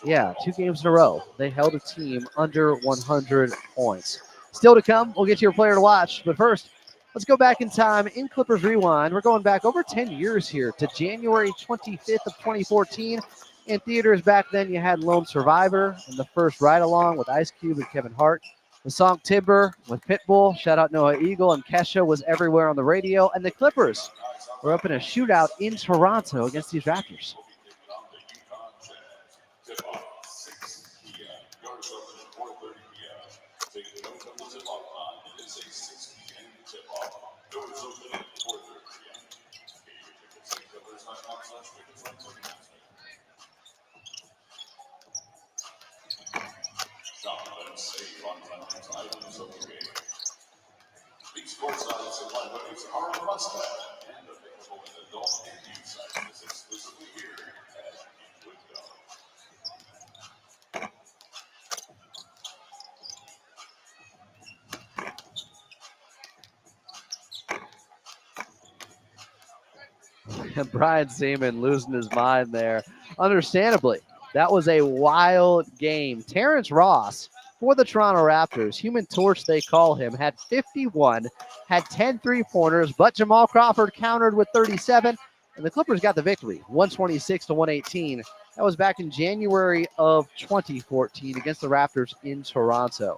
Speaker 1: Yeah, 2 games in a row. They held a team under 100 points. Still to come, we'll get to your player to watch. But first, let's go back in time in Clippers Rewind. We're going back over 10 years here to January 25th of 2014. In theaters back then, you had Lone Survivor and the first ride-along with Ice Cube and Kevin Hart. The song Timber with Pitbull, shout out Noah Eagle, and Kesha was everywhere on the radio. And the Clippers were up in a shootout in Toronto against these Raptors. And Brian Seaman losing his mind there. Understandably, that was a wild game. Terrence Ross for the Toronto Raptors, Human Torch they call him, had 51, had 10 3-pointers, but Jamal Crawford countered with 37, and the Clippers got the victory, 126-118. That was back in January of 2014 against the Raptors in Toronto.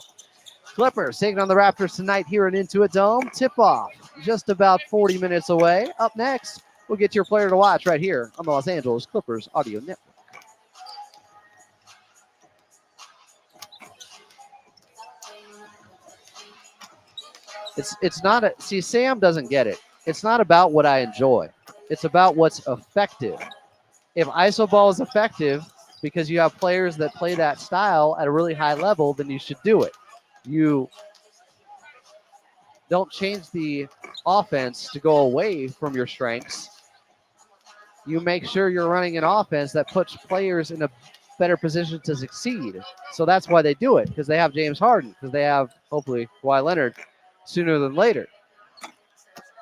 Speaker 1: Clippers taking on the Raptors tonight here at Intuit Dome. Tip-off just about 40 minutes away. Up next, we'll get your player to watch right here on the Los Angeles Clippers Audio Network. It's not a, see, Sam doesn't get it. It's not about what I enjoy. It's about what's effective. If iso ball is effective because you have players that play that style at a really high level, then you should do it. You don't change the offense to go away from your strengths. You make sure you're running an offense that puts players in a better position to succeed. So that's why they do it, because they have James Harden, because they have, hopefully, Kawhi Leonard sooner than later.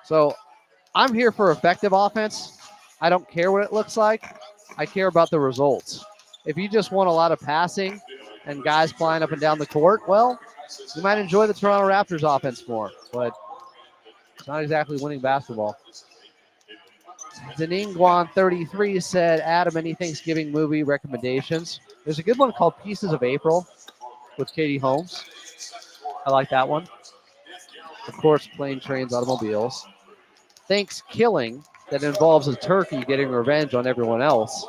Speaker 1: So I'm here for effective offense. I don't care what it looks like. I care about the results. If you just want a lot of passing and guys flying up and down the court, well, you might enjoy the Toronto Raptors offense more, but it's not exactly winning basketball. Deningwan 33 said, Adam, any Thanksgiving movie recommendations? There's a good one called Pieces of April with Katie Holmes. I like that one. Of course, Plane, Trains, Automobiles. Thanksgiving that involves a turkey getting revenge on everyone else,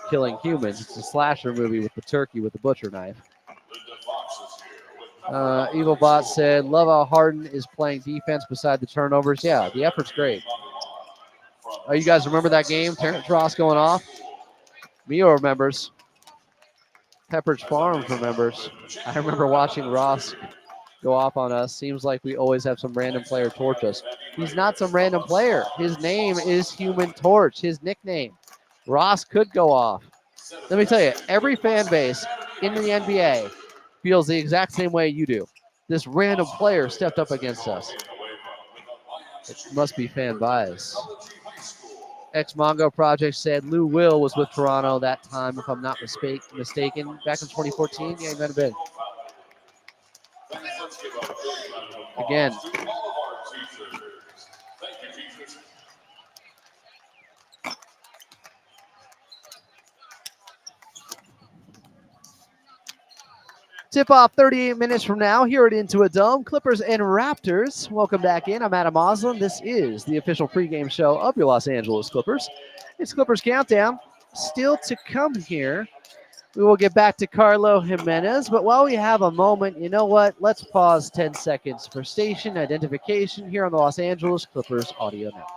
Speaker 1: killing humans. It's a slasher movie with the turkey with the butcher knife. Evil Bot said, love how Harden is playing defense beside the turnovers. Yeah, the effort's great. Oh, you guys remember that game? Terrence Ross going off? Mio remembers. Pepperidge Farms remembers. I remember watching Ross go off on us. Seems like we always have some random player torch us. He's not some random player. His name is Human Torch, his nickname. Ross could go off. Let me tell you, every fan base in the NBA feels the exact same way you do. This random player stepped up against us. It must be fan bias. Ex-Mongo Project said Lou Will was with Toronto that time, if I'm not mistaken. Back in 2014, yeah, he might have been. Again, tip-off 38 minutes from now here at Intuit Dome. Clippers and Raptors. Welcome back in. I'm Adam Oslin. This is the official pregame show of your Los Angeles Clippers. It's Clippers Countdown. Still to come here. We will get back to Carlo Jimenez, but while we have a moment, you know what? Let's pause 10 seconds for station identification here on the Los Angeles Clippers Audio Network.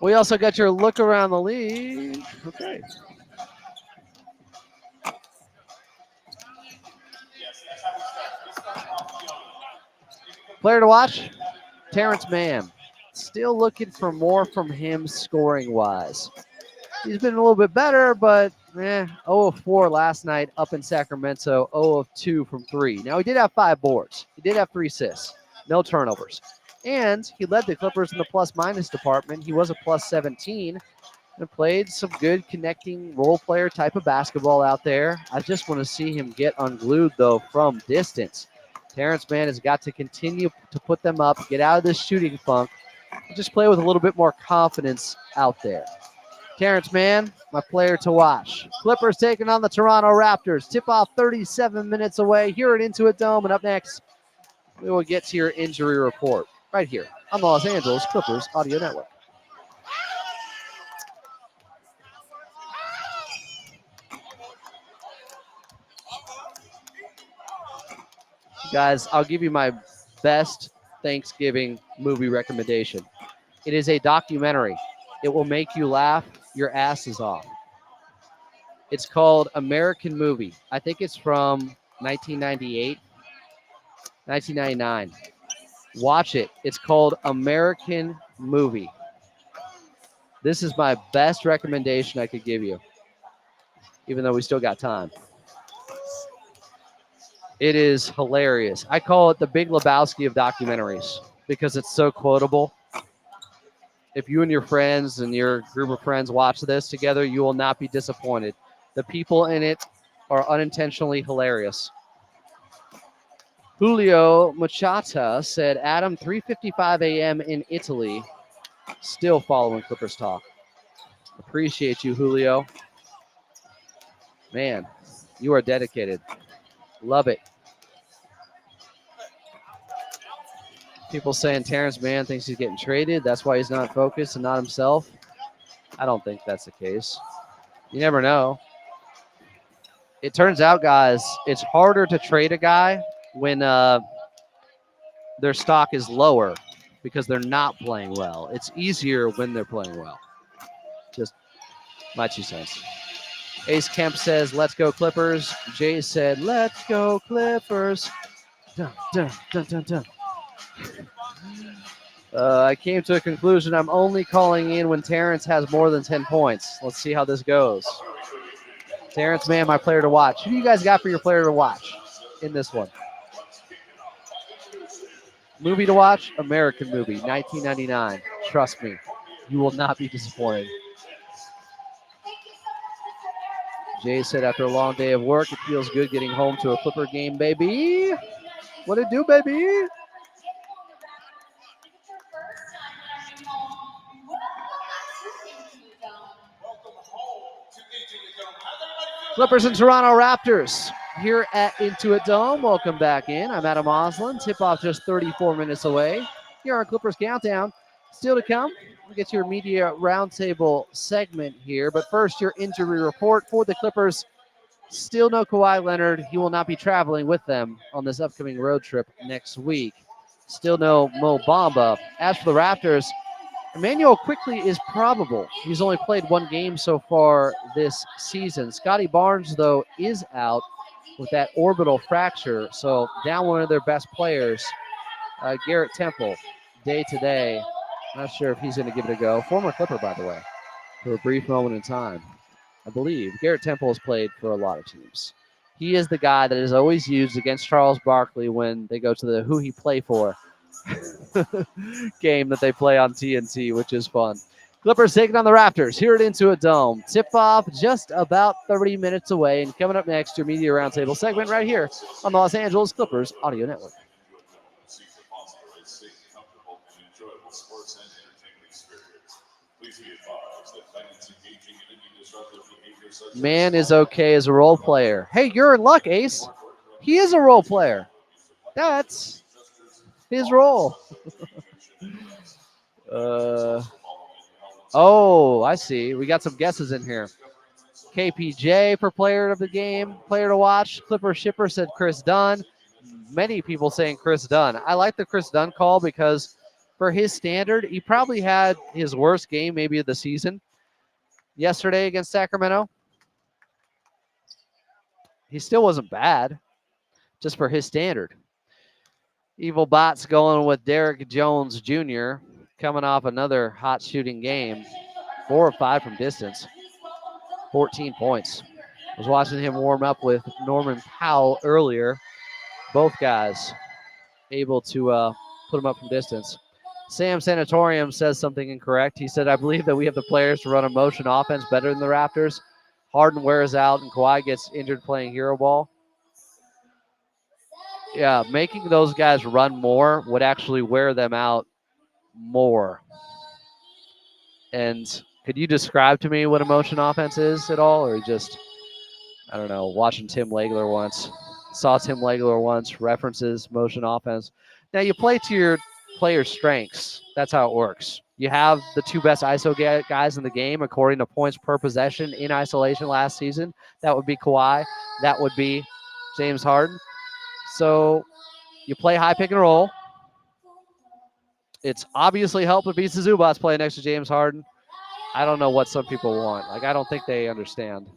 Speaker 1: We also got your look around the league. Okay. Player to watch, Terance Mann. Still looking for more from him scoring-wise. He's been a little bit better, but 0 of 4 last night up in Sacramento, 0 of 2 from 3. Now, he did have 5 boards. He did have 3 assists, no turnovers. And he led the Clippers in the plus-minus department. He was a plus 17 and played some good connecting role player type of basketball out there. I just want to see him get unglued, though, from distance. Terance Mann has got to continue to put them up, get out of this shooting funk, and just play with a little bit more confidence out there. Terance Mann, my player to watch. Clippers taking on the Toronto Raptors. Tip-off 37 minutes away here at Intuit Dome. And up next, we will get to your injury report right here on the Los Angeles Clippers Audio Network. Guys, I'll give you my best Thanksgiving movie recommendation. It is a documentary. It will make you laugh your asses off. It's called American Movie. I think it's from 1998, 1999. Watch it. It's called American Movie. This is my best recommendation I could give you, even though we still got time. It is hilarious. I call it the Big Lebowski of documentaries because it's so quotable. If you and your friends and your group of friends watch this together, you will not be disappointed. The people in it are unintentionally hilarious. Julio Machata said, Adam, 3:55 a.m. in Italy, still following Clippers talk. Appreciate you, Julio. Man, you are dedicated. Love it. People saying Terance Mann thinks he's getting traded. That's why he's not focused and not himself. I don't think that's the case. You never know. It turns out, guys, it's harder to trade a guy when their stock is lower because they're not playing well. It's easier when they're playing well. Just my 2 cents. Ace Kemp says, let's go Clippers. Jay said, let's go Clippers. Dun, dun, dun, dun, dun. I came to a conclusion. I'm only calling in when Terance has more than 10 points. Let's see how this goes. Terance Mann, my player to watch. Who do you guys got for your player to watch in this one? Movie to watch? American movie, 1999. Trust me, you will not be disappointed. Jay said after a long day of work, it feels good getting home to a Clipper game, baby. What it do, baby? Clippers and Toronto Raptors here at Intuit Dome. Welcome back in. I'm Adam Oslin. Tip-off just 34 minutes away. Here on Clippers Countdown. Still to come, we'll get your media roundtable segment here. But first, your injury report for the Clippers. Still no Kawhi Leonard. He will not be traveling with them on this upcoming road trip next week. Still no Mo Bamba. As for the Raptors, Emmanuel Quickly is probable. He's only played one game so far this season. Scotty Barnes, though, is out with that orbital fracture. So down one of their best players, Garrett Temple, day to day. Not sure if he's going to give it a go. Former Clipper, by the way, for a brief moment in time. I believe Garrett Temple has played for a lot of teams. He is the guy that is always used against Charles Barkley when they go to the who he play for game that they play on TNT, which is fun. Clippers taking on the Raptors here at Intuit Dome. Tip-off just about 30 minutes away. And coming up next, your Media Roundtable segment right here on the Los Angeles Clippers Audio Network. Man is okay as a role player. Hey, you're in luck, Ace. He is a role player. That's his role. Oh, I see. We got some guesses in here. KPJ for player of the game, player to watch. Clipper Shipper said Chris Dunn. Many people saying Chris Dunn. I like the Chris Dunn call because for his standard, he probably had his worst game maybe of the season yesterday against Sacramento. He still wasn't bad, just for his standard. Evil Bots going with Derek Jones Jr. coming off another hot shooting game. 4 or 5 from distance. 14 points. I was watching him warm up with Norman Powell earlier. Both guys able to put him up from distance. Sam Sanatorium says something incorrect. He said, I believe that we have the players to run a motion offense better than the Raptors. Harden wears out and Kawhi gets injured playing hero ball. Yeah, making those guys run more would actually wear them out more. And could you describe to me what a motion offense is at all? Or just, I don't know, watching Tim Legler once. Saw Tim Legler once, references motion offense. Now, you play to your players' strengths. That's how it works. You have the 2 best ISO guys in the game according to points per possession in isolation last season. That would be Kawhi. That would be James Harden. So you play high pick and roll. It's obviously helped with Beats the Zubats playing next to James Harden. I don't know what some people want. I don't think they understand.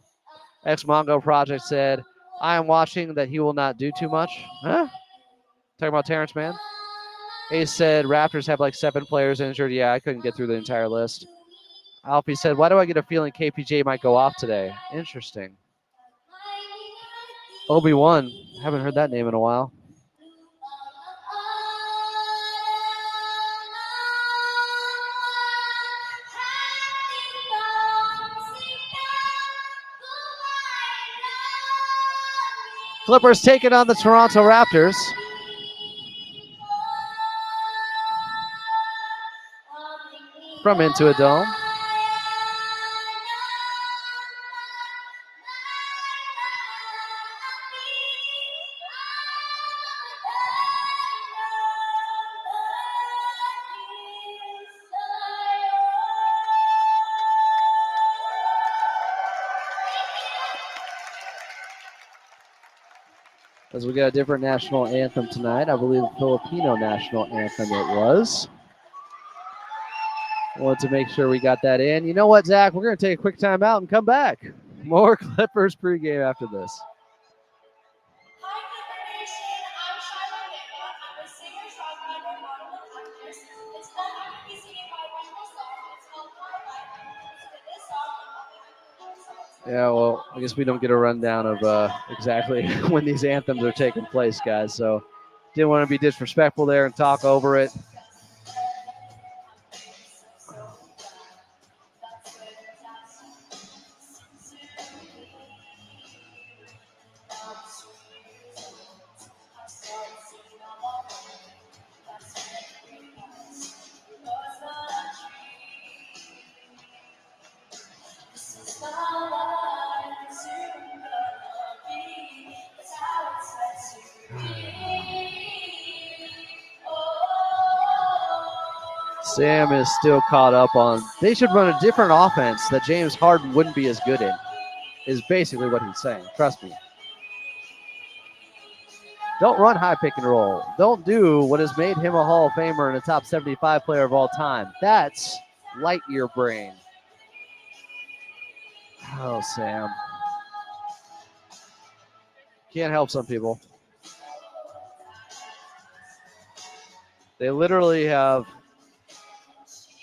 Speaker 1: X-Mongo Project said, I am watching that he will not do too much. Huh? Talking about Terance Mann? Ace said, Raptors have like 7 players injured. Yeah, I couldn't get through the entire list. Alfie said, why do I get a feeling KPJ might go off today? Interesting. Obi-Wan, haven't heard that name in a while. Clippers taking on the Toronto Raptors. From Intuit Dome. As we got a different national anthem tonight. I believe the Filipino national anthem it was. Wanted to make sure we got that in. You know what, Zach? We're going to take a quick time out and come back. More Clippers pregame after this.
Speaker 5: Hi, Clipper Nation. I'm Shyla Vega. I'm a singer-songwriter, model, and actress. This song I'm going to be singing my original song. It's called My Life. Listen to this song and all the other songs.
Speaker 1: Yeah, well, I guess we don't get a rundown of exactly when these anthems are taking place, guys. So Didn't want to be disrespectful there and talk over it. Sam is still caught up on. They should run a different offense that James Harden wouldn't be as good in, is basically what he's saying. Trust me. Don't run high pick and roll. Don't do what has made him a Hall of Famer and a top 75 player of all time. That's light year brain. Oh, Sam. Can't help some people. They literally have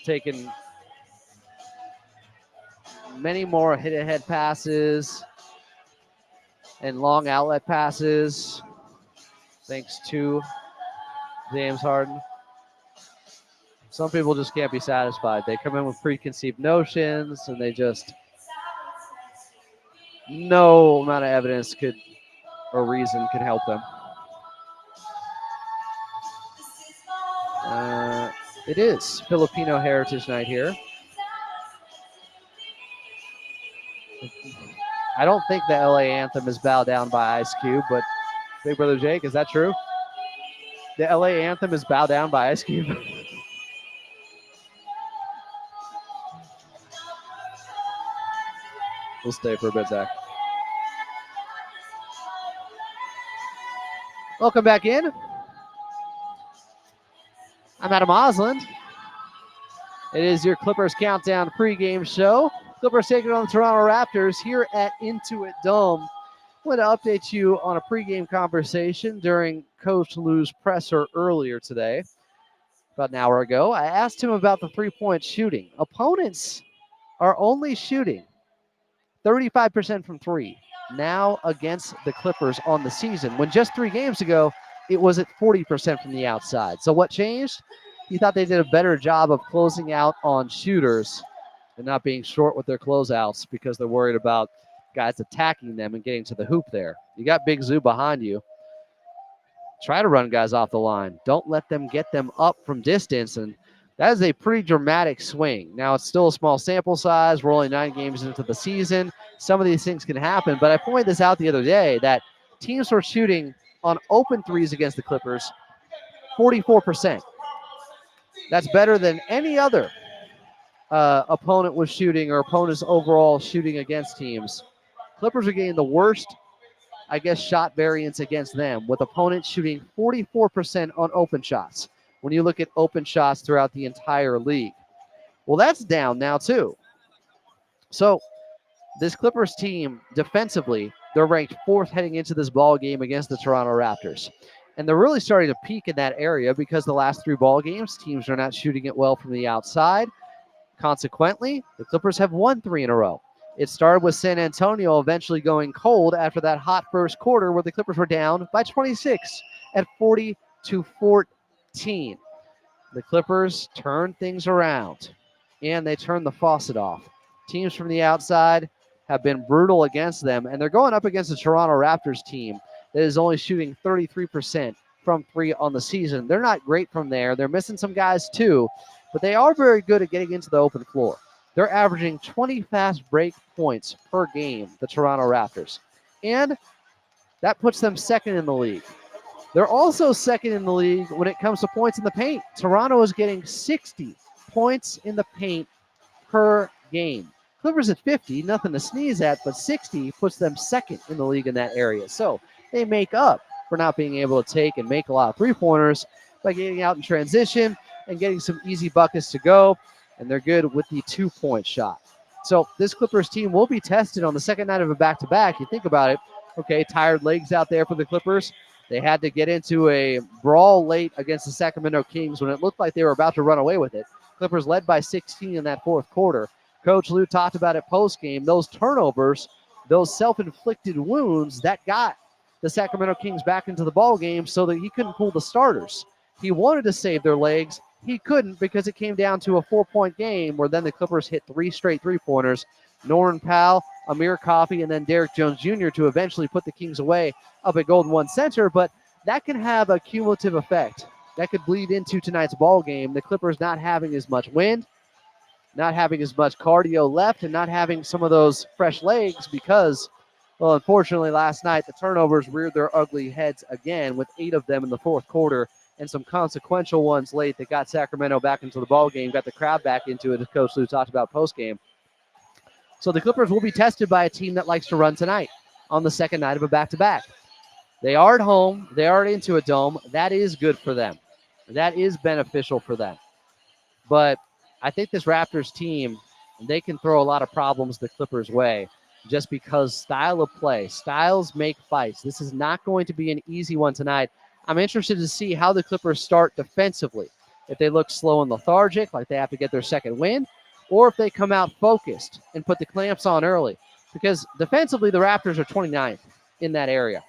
Speaker 1: taken many more hit-ahead passes and long outlet passes thanks to James Harden. Some people just can't be satisfied. They come in with preconceived notions and they just, no amount of evidence could or reason could help them. It is Filipino Heritage Night here. I don't think the LA anthem is Bow Down by Ice Cube, but Big Brother Jake, is that true? The LA anthem is Bow Down by Ice Cube. We'll stay for a bit, Zach. Welcome back in. I'm Adam Osland. It is your Clippers Countdown pregame show. Clippers taking on the Toronto Raptors here at Intuit Dome. I want to update you on a pregame conversation during Coach Lou's presser earlier today, about an hour ago. I asked him about the three-point shooting. Opponents are only shooting 35% from three now against the Clippers on the season, when just 3 games ago, it was at 40% from the outside. So what changed? He thought they did a better job of closing out on shooters and not being short with their closeouts because they're worried about guys attacking them and getting to the hoop there. You got Big Zoo behind you. Try to run guys off the line. Don't let them get them up from distance, and that is a pretty dramatic swing. Now, it's still a small sample size. We're only 9 games into the season. Some of these things can happen, but I pointed this out the other day that teams were shooting on open threes against the Clippers 44%. That's better than any other opponent was shooting, or opponents overall shooting against teams. Clippers are getting the worst, I guess, shot variance against them, with opponents shooting 44% on open shots when you look at open shots throughout the entire league. Well, that's down now too. So this Clippers team, defensively, they're ranked 4th heading into this ball game against the Toronto Raptors. And they're really starting to peak in that area because the last 3 ball games, teams are not shooting it well from the outside. Consequently, the Clippers have won 3 in a row. It started with San Antonio eventually going cold after that hot first quarter where the Clippers were down by 26 at 40-14. The Clippers turned things around, and they turned the faucet off. Teams from the outside have been brutal against them, and they're going up against the Toronto Raptors team that is only shooting 33% from 3 on the season. They're not great from there. They're missing some guys too, but they are very good at getting into the open floor. They're averaging 20 fast break points per game, the Toronto Raptors, and that puts them 2nd in the league. They're also 2nd in the league when it comes to points in the paint. Toronto is getting 60 points in the paint per game. Clippers at 50, nothing to sneeze at, but 60 puts them 2nd in the league in that area. So they make up for not being able to take and make a lot of three-pointers by getting out in transition and getting some easy buckets to go, and they're good with the 2-point shot. So this Clippers team will be tested on the second night of a back-to-back. You think about it, okay, tired legs out there for the Clippers. They had to get into a brawl late against the Sacramento Kings when it looked like they were about to run away with it. Clippers led by 16 in that 4th quarter. Coach Lou talked about it post-game. Those turnovers, those self-inflicted wounds, that got the Sacramento Kings back into the ball game so that he couldn't pull the starters. He wanted to save their legs. He couldn't because it came down to a 4-point game where then the Clippers hit 3 straight three-pointers. Norman Powell, Amir Coffey, and then Derrick Jones Jr. to eventually put the Kings away up at Golden One Center. But that can have a cumulative effect. That could bleed into tonight's ball game. The Clippers not having as much wind, not having as much cardio left, and not having some of those fresh legs because, well, unfortunately, last night the turnovers reared their ugly heads again with 8 of them in the fourth quarter and some consequential ones late that got Sacramento back into the ball game, got the crowd back into it, as Coach Lou talked about post-game. So the Clippers will be tested by a team that likes to run tonight on the second night of a back-to-back. They are at home. They are at Intuit Dome. That is good for them. That is beneficial for them. But I think this Raptors team, they can throw a lot of problems the Clippers' way just because style of play. Styles make fights. This is not going to be an easy one tonight. I'm interested to see how the Clippers start defensively. If they look slow and lethargic, like they have to get their second win, or if they come out focused and put the clamps on early. Because defensively, the Raptors are 29th in that area.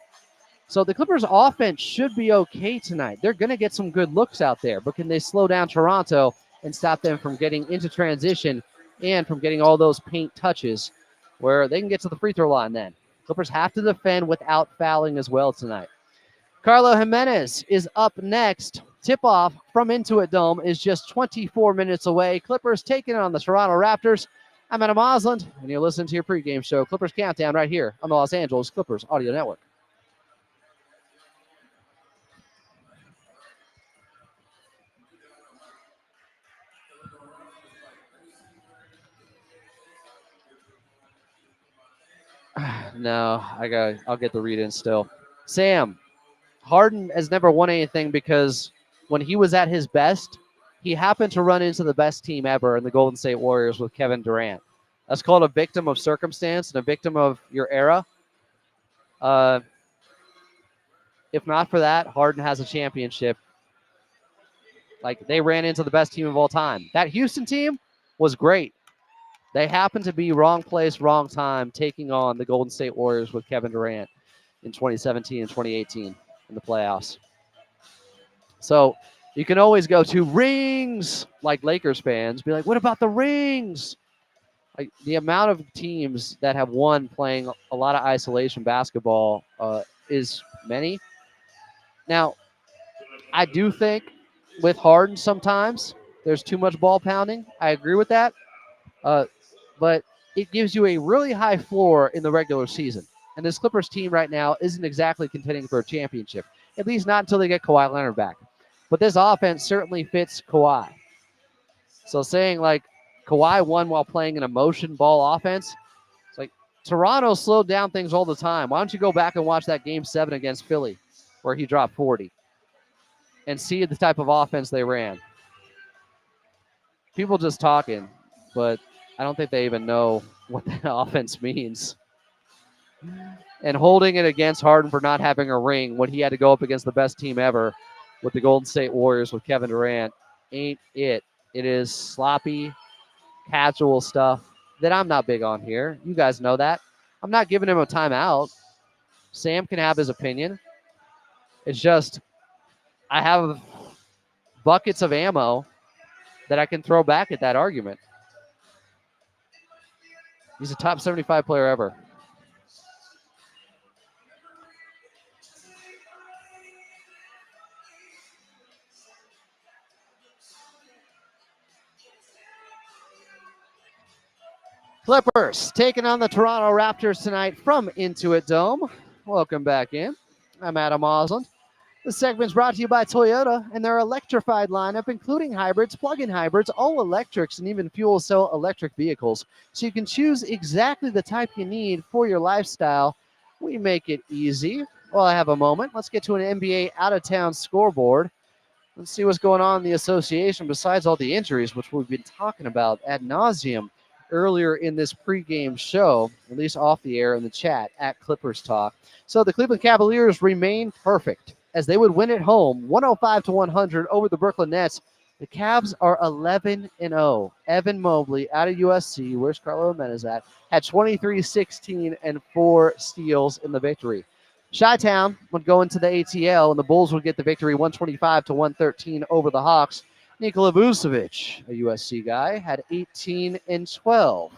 Speaker 1: So the Clippers' offense should be okay tonight. They're going to get some good looks out there, but can they slow down Toronto and stop them from getting into transition and from getting all those paint touches where they can get to the free throw line then? Clippers have to defend without fouling as well tonight. Carlo Jimenez is up next. Tip-off from Intuit Dome is just 24 minutes away. Clippers taking on the Toronto Raptors. I'm Adam Osland, and you're listening to your pregame show, Clippers Countdown, right here on the Los Angeles Clippers Audio Network. No, I'll get the read-in still. Sam, Harden has never won anything because when he was at his best, he happened to run into the best team ever in the Golden State Warriors with Kevin Durant. That's called a victim of circumstance and a victim of your era. If not for that, Harden has a championship. Like, they ran into the best team of all time. That Houston team was great. They happened to be wrong place, wrong time, taking on the Golden State Warriors with Kevin Durant in 2017 and 2018 in the playoffs. So you can always go to rings, like Lakers fans, be like, what about the rings? Like, the amount of teams that have won playing a lot of isolation basketball is many. Now, I do think with Harden sometimes there's too much ball pounding. I agree with that. But it gives you a really high floor in the regular season. And this Clippers team right now isn't exactly contending for a championship, at least not until they get Kawhi Leonard back. But this offense certainly fits Kawhi. So saying, like, Kawhi won while playing an emotion ball offense, it's like Toronto slowed down things all the time. Why don't you go back and watch that Game 7 against Philly where he dropped 40 and see the type of offense they ran? People just talking, but I don't think they even know what that offense means. And holding it against Harden for not having a ring when he had to go up against the best team ever with the Golden State Warriors with Kevin Durant ain't it. It is sloppy, casual stuff that I'm not big on here. You guys know that. I'm not giving him a timeout. Sam can have his opinion. It's just I have buckets of ammo that I can throw back at that argument. He's a top 75 player ever. Clippers taking on the Toronto Raptors tonight from Intuit Dome. Welcome back in. I'm Adam Osland. This segment's brought to you by Toyota and their electrified lineup, including hybrids, plug-in hybrids, all electrics, and even fuel cell electric vehicles. So you can choose exactly the type you need for your lifestyle. We make it easy. Well, I have a moment. Let's get to an NBA out-of-town scoreboard. Let's see what's going on in the association besides all the injuries, which we've been talking about ad nauseum earlier in this pregame show, at least off the air in the chat at Clippers Talk. So the Cleveland Cavaliers remain perfect as they would win at home 105-100 over the Brooklyn Nets. The Cavs are 11-0. Evan Mobley out of USC, where's Carlo Jimenez at, had 23, 16, and 4 steals in the victory. Chi-Town would go into the ATL, and the Bulls would get the victory 125-113 over the Hawks. Nikola Vucevic, a USC guy, had 18 and 12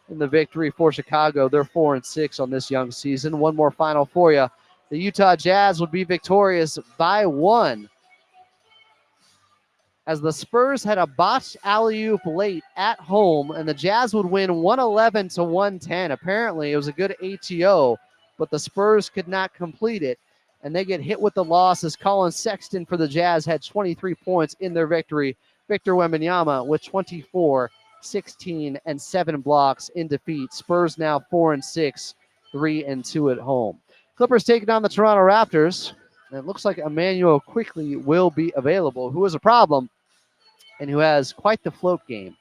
Speaker 1: in the victory for Chicago. They're 4-6 on this young season. One more final for you. The Utah Jazz would be victorious by 1 as the Spurs had a botched alley-oop late at home, and the Jazz would win 111-110. Apparently, it was a good ATO, but the Spurs could not complete it, and they get hit with the loss as Colin Sexton for the Jazz had 23 points in their victory. Victor Wembanyama with 24, 16, and 7 blocks in defeat. Spurs now 4-6, 3-2 at home. Clippers taking on the Toronto Raptors. And it looks like Emmanuel Quickly will be available, who is a problem and who has quite the float game.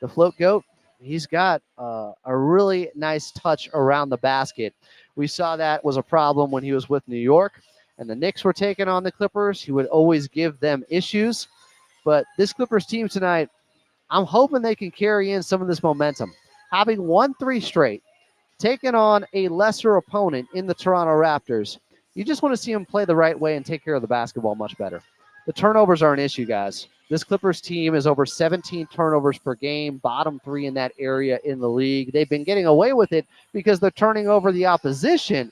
Speaker 1: The float goat, he's got a really nice touch around the basket. We saw that was a problem when he was with New York, and the Knicks were taking on the Clippers. He would always give them issues. But this Clippers team tonight, I'm hoping they can carry in some of this momentum. Having won 3 straight, taking on a lesser opponent in the Toronto Raptors, you just want to see them play the right way and take care of the basketball much better. The turnovers are an issue, guys. This Clippers team is over 17 turnovers per game, bottom 3 in that area in the league. They've been getting away with it because they're turning over the opposition,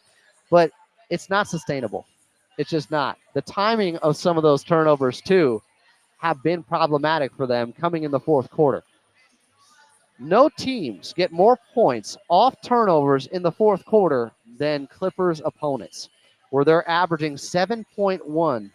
Speaker 1: but it's not sustainable. It's just not. The timing of some of those turnovers, too, have been problematic for them coming in the fourth quarter. No teams get more points off turnovers in the fourth quarter than Clippers opponents, where they're averaging 7.1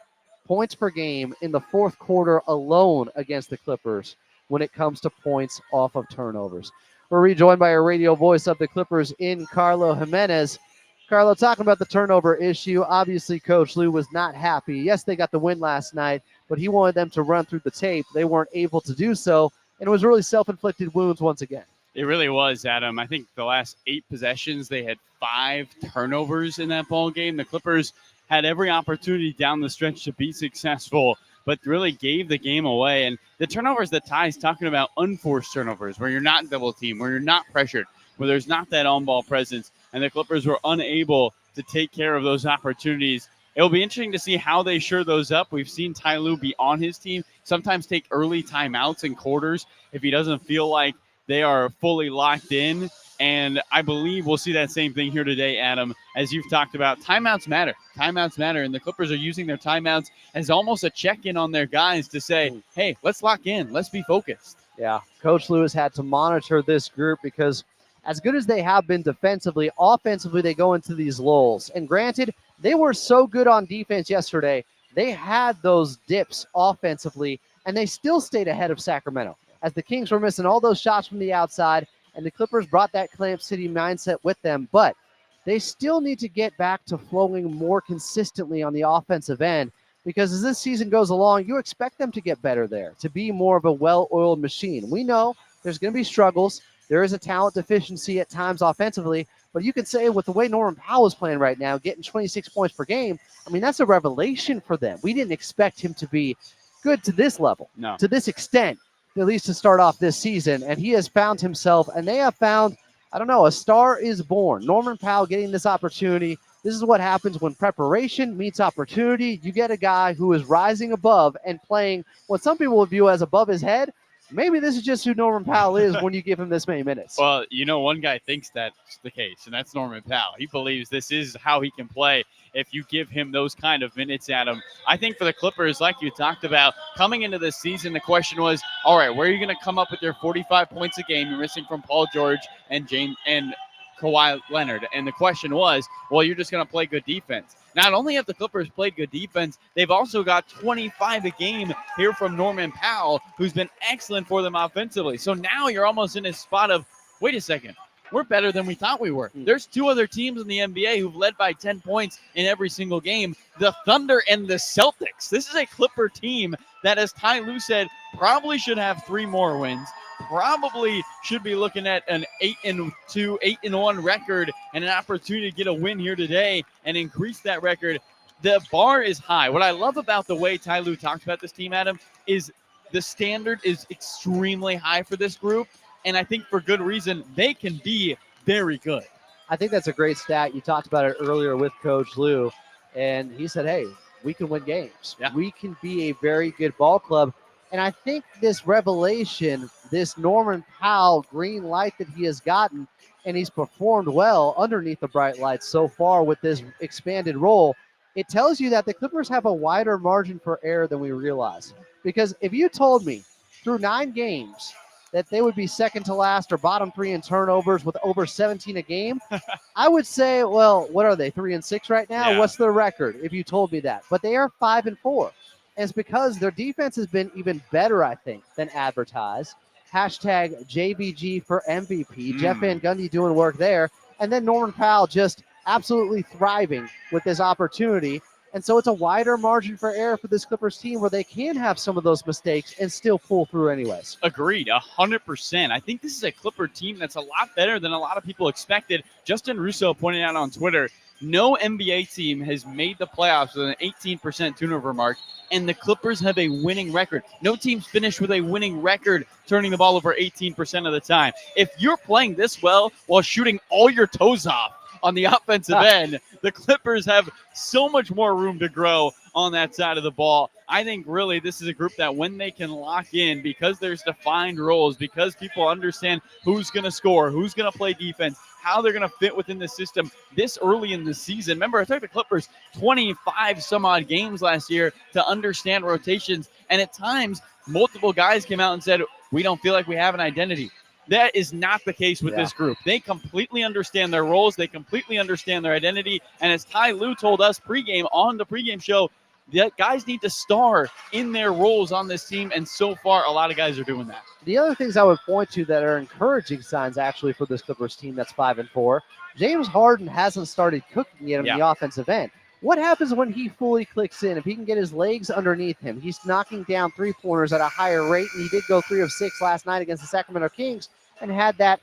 Speaker 1: points per game in the fourth quarter alone against the Clippers when it comes to points off of turnovers. We're rejoined by our radio voice of the Clippers in Carlo Jimenez. Carlo, talking about the turnover issue, obviously Coach Lue was not happy. Yes, they got the win last night, but he wanted them to run through the tape. They weren't able to do so, and it was really self-inflicted wounds once again.
Speaker 2: It really was, Adam. I think the last 8 possessions, they had 5 turnovers in that ball game. The Clippers had every opportunity down the stretch to be successful, but really gave the game away. And the turnovers that Ty's talking about, unforced turnovers, where you're not double teamed, where you're not pressured, where there's not that on-ball presence, and the Clippers were unable to take care of those opportunities. It'll be interesting to see how they shore those up. We've seen Ty Lue be on his team, sometimes take early timeouts in quarters if he doesn't feel like they are fully locked in. And I believe we'll see that same thing here today, Adam, as you've talked about. Timeouts matter. Timeouts matter. And the Clippers are using their timeouts as almost a check-in on their guys to say, hey, let's lock in. Let's be focused.
Speaker 1: Yeah, Coach Lewis had to monitor this group because as good as they have been defensively, offensively, they go into these lulls. And granted, they were so good on defense yesterday. They had those dips offensively, and they still stayed ahead of Sacramento as the Kings were missing all those shots from the outside, and the Clippers brought that Clamp City mindset with them. But they still need to get back to flowing more consistently on the offensive end because as this season goes along, you expect them to get better there, to be more of a well-oiled machine. We know there's going to be struggles. There is a talent deficiency at times offensively, but you can say with the way Norman Powell is playing right now, getting 26 points per game, I mean, that's a revelation for them. We didn't expect him to be good to this level, to this extent, at least to start off this season, and he has found himself, and they have found, I don't know, a star is born. Norman Powell getting this opportunity. This is what happens when preparation meets opportunity. You get a guy who is rising above and playing what some people would view as above his head. Maybe this is just who Norman Powell is when you give him this many minutes.
Speaker 2: Well, you know, one guy thinks that's the case, and that's Norman Powell. He believes this is how he can play if you give him those kind of minutes, Adam. I think for the Clippers, like you talked about, coming into this season, the question was, all right, where are you going to come up with your 45 points a game you're missing from Paul George and Kawhi Leonard? And the question was, well, you're just going to play good defense. Not only have the Clippers played good defense, they've also got 25 a game here from Norman Powell, who's been excellent for them offensively. So now you're almost in a spot of, wait a second, we're better than we thought we were. There's 2 other teams in the NBA who've led by 10 points in every single game, the Thunder and the Celtics. This is a Clipper team that, as Ty Lue said, probably should have 3 more wins. Probably should be looking at an 8-2, 8-1 record and an opportunity to get a win here today and increase that record. The bar is high. What I love about the way Ty Lue talks about this team, Adam, is the standard is extremely high for this group. And I think for good reason, they can be very good.
Speaker 1: I think that's a great stat. You talked about it earlier with Coach Lou, and he said, hey, we can win games.
Speaker 2: Yeah.
Speaker 1: We can be a very good ball club. And I think this revelation, this Norman Powell green light that he has gotten, and he's performed well underneath the bright lights so far with this expanded role, it tells you that the Clippers have a wider margin for error than we realize. Because if you told me through 9 games that they would be second to last or bottom 3 in turnovers with over 17 a game, I would say, well, what are they, 3-6 right now?
Speaker 2: Yeah.
Speaker 1: What's their record if you told me that? But they are 5-4. And it's because their defense has been even better, I think, than advertised. Hashtag JVG for MVP. Jeff Van Gundy doing work there. And then Norman Powell just absolutely thriving with this opportunity. And so it's a wider margin for error for this Clippers team where they can have some of those mistakes and still pull through anyways.
Speaker 2: Agreed, 100%. I think this is a Clipper team that's a lot better than a lot of people expected. Justin Russo pointed out on Twitter, no NBA team has made the playoffs with an 18% turnover mark, and the Clippers have a winning record. No team's finished with a winning record turning the ball over 18% of the time. If you're playing this well while shooting all your toes off on the offensive end, the Clippers have so much more room to grow on that side of the ball. I think really this is a group that when they can lock in, because there's defined roles, because people understand who's going to score, who's going to play defense, how they're going to fit within the system this early in the season. Remember, I took the Clippers 25 some odd games last year to understand rotations, and at times multiple guys came out and said, we don't feel like we have an identity. That is not the case with this group. They completely understand their roles. They completely understand their identity. And as Ty Lue told us pregame on the pregame show, that guys need to star in their roles on this team. And so far, a lot of guys are doing that.
Speaker 1: The other things I would point to that are encouraging signs actually for this Clippers team that's 5-4, James Harden hasn't started cooking yet on the offensive end. What happens when he fully clicks in? If he can get his legs underneath him, he's knocking down three-pointers at a higher rate, and he did go 3 of 6 last night against the Sacramento Kings and had that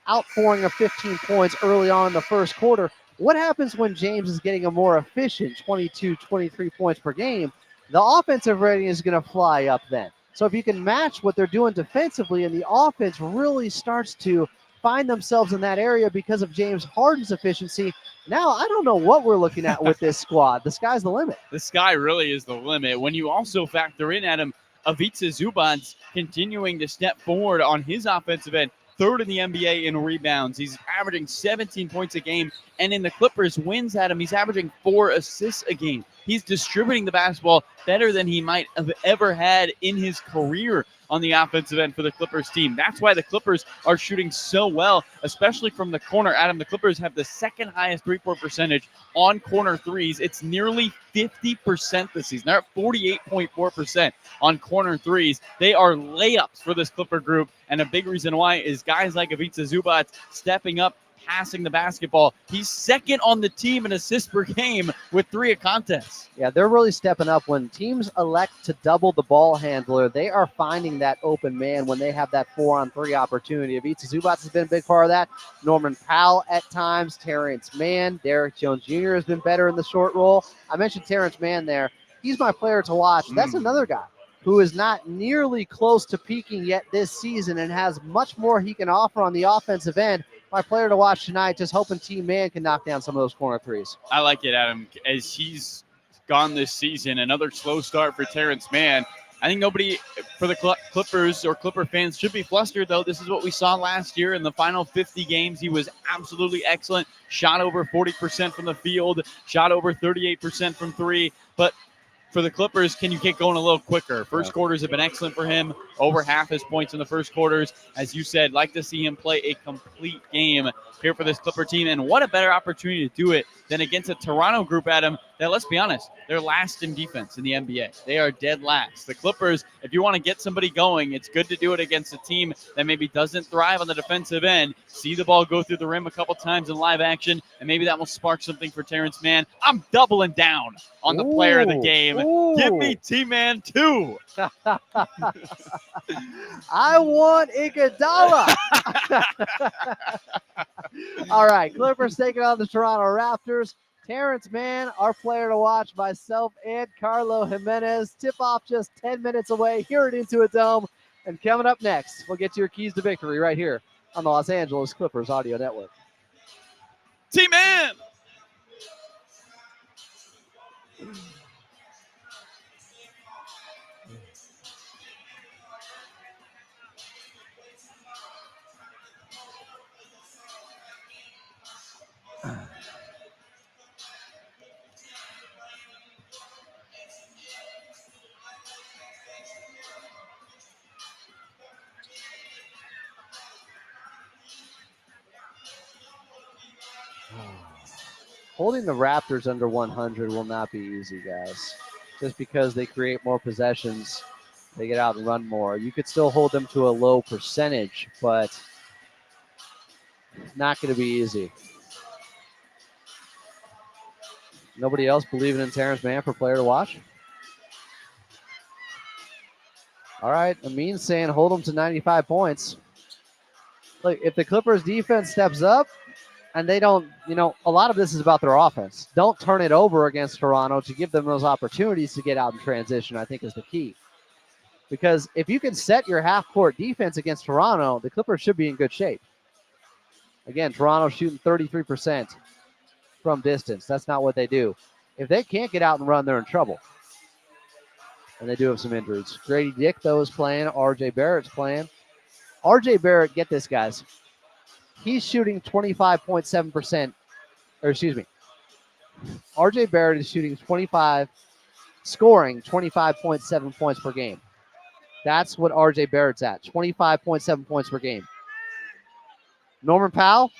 Speaker 1: outpouring of 15 points early on in the first quarter. What happens when James is getting a more efficient 22, 23 points per game? The offensive rating is going to fly up then. So if you can match what they're doing defensively and the offense really starts to find themselves in that area because of James Harden's efficiency, now I don't know what we're looking at with this squad. The sky's the limit.
Speaker 2: The sky really is the limit. When you also factor in, Adam, Ivica Zubac's continuing to step forward on his offensive end, 3rd in the NBA in rebounds. He's averaging 17 points a game. And in the Clippers wins, Adam, he's averaging 4 assists a game. He's distributing the basketball better than he might have ever had in his career on the offensive end for the Clippers team. That's why the Clippers are shooting so well, especially from the corner. Adam, the Clippers have the 2nd highest three-point percentage on corner threes. It's nearly 50% this season. They're at 48.4% on corner threes. They are layups for this Clipper group, and a big reason why is guys like Ivica Zubac stepping up, passing the basketball. He's 2nd on the team in assists per game with 3 a contest.
Speaker 1: Yeah, they're really stepping up. When teams elect to double the ball handler, they are finding that open man when they have that 4-on-3 opportunity. Ivica Zubac has been a big part of that. Norman Powell at times, Terance Mann, Derrick Jones Jr. has been better in the short roll. I mentioned Terance Mann there. He's my player to watch. That's another guy who is not nearly close to peaking yet this season and has much more he can offer on the offensive end. My player to watch tonight, just hoping Team Man can knock down some of those corner threes.
Speaker 2: I like it, Adam. As he's gone this season, another slow start for Terance Mann. I think nobody for the Clippers or Clipper fans should be flustered, though. This is what we saw last year in the final 50 games. He was absolutely excellent. Shot over 40% from the field, shot over 38% from 3. But for the Clippers, can you get going a little quicker? First quarters have been excellent for him. Over half his points in the first quarters. As you said, like to see him play a complete game here for this Clipper team. And what a better opportunity to do it than against a Toronto group, Adam, that, let's be honest, they're last in defense in the NBA. They are dead last. The Clippers, if you want to get somebody going, it's good to do it against a team that maybe doesn't thrive on the defensive end. See the ball go through the rim a couple times in live action, and maybe that will spark something for Terance Mann. I'm doubling down on the player of the game. Give me T-Man 2.
Speaker 1: I want Iguodala. All right, Clippers taking on the Toronto Raptors. Terance Mann, our player to watch, myself and Carlo Jimenez. Tip-off just 10 minutes away here at Intuit Dome. And coming up next, we'll get to your keys to victory right here on the Los Angeles Clippers Audio Network.
Speaker 2: T-Man!
Speaker 1: Holding the Raptors under 100 will not be easy, guys. Just because they create more possessions, they get out and run more. You could still hold them to a low percentage, but not going to be easy. Nobody else believing in Terance Mann for player to watch? All right, Amin's saying hold them to 95 points. Look, if the Clippers defense steps up and they don't, a lot of this is about their offense. Don't turn it over against Toronto to give them those opportunities to get out in transition, I think is the key. Because if you can set your half-court defense against Toronto, the Clippers should be in good shape. Again, Toronto shooting 33% from distance. That's not what they do. If they can't get out and run, they're in trouble. And they do have some injuries. Grady Dick, though, is playing. R.J. Barrett's playing. R.J. Barrett, get this, guys. He's shooting 25.7%. Or excuse me. R.J. Barrett is scoring 25.7 points per game. That's what R.J. Barrett's at, 25.7 points per game. Norman Powell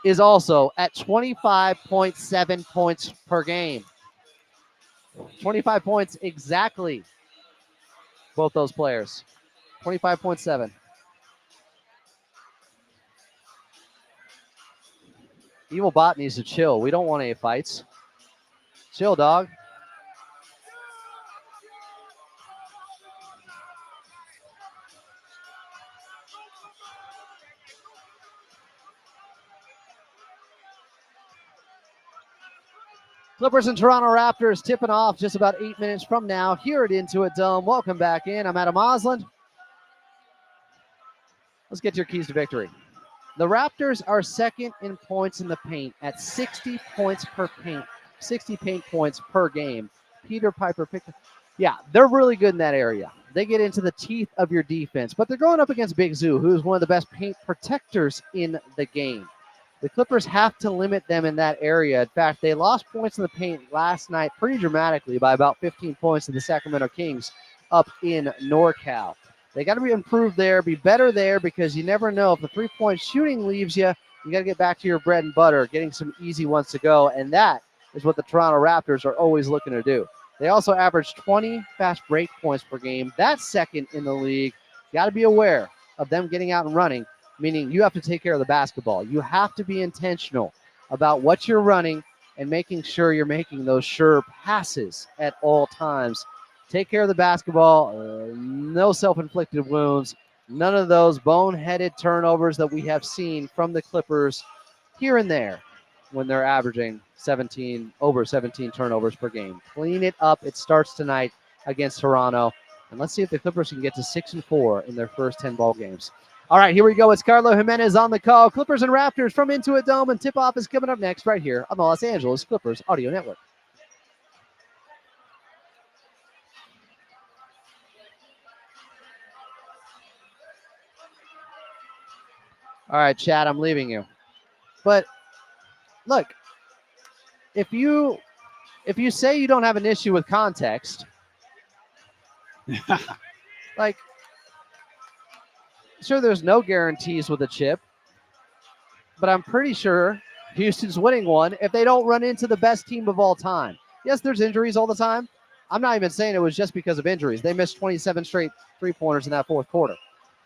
Speaker 1: is also at 25.7 points per game. 25 points exactly, both those players. 25.7. Evil Bot needs to chill. We don't want any fights. Chill, dog. Clippers and Toronto Raptors tipping off just about 8 minutes from now here at Intuit Dome. Welcome back in. I'm Adam Osland. Let's get your keys to victory. The Raptors are second in points in the paint at 60 points per paint, 60 paint points per game. Peter Piper picked. Yeah, they're really good in that area. They get into the teeth of your defense, but they're going up against Big Zoo, who is one of the best paint protectors in the game. The Clippers have to limit them in that area. In fact, they lost points in the paint last night pretty dramatically by about 15 points to the Sacramento Kings up in NorCal. They got to be improved there, be better there, because you never know. If the three-point shooting leaves you, you got to get back to your bread and butter, getting some easy ones to go, and that is what the Toronto Raptors are always looking to do. They also average 20 fast break points per game. That's second in the league. Got to be aware of them getting out and running, meaning you have to take care of the basketball. You have to be intentional about what you're running and making sure you're making those sure passes at all times. Take care of the basketball. No self-inflicted wounds. None of those boneheaded turnovers that we have seen from the Clippers here and there when they're averaging over 17 turnovers per game. Clean it up. It starts tonight against Toronto. And let's see if the Clippers can get to 6-4 in their first 10 ball games. All right, here we go. It's Carlo Jimenez on the call. Clippers and Raptors from Intuit Dome, and tip-off is coming up next right here on the Los Angeles Clippers Audio Network. All right, Chad, I'm leaving you. But look, if you say you don't have an issue with context, like, sure, there's no guarantees with a chip, but I'm pretty sure Houston's winning one if they don't run into the best team of all time. Yes, there's injuries all the time. I'm not even saying it was just because of injuries. They missed 27 straight three-pointers in that fourth quarter.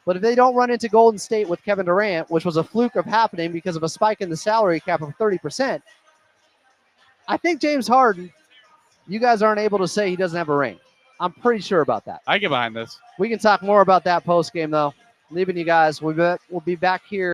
Speaker 1: But if they don't run into Golden State with Kevin Durant, which was a fluke of happening because of a spike in the salary cap of 30%, I think James Harden, you guys aren't able to say he doesn't have a ring. I'm pretty sure about that.
Speaker 2: I get behind this.
Speaker 1: We can talk more about that post-game, though. Leaving you guys. We'll be back here.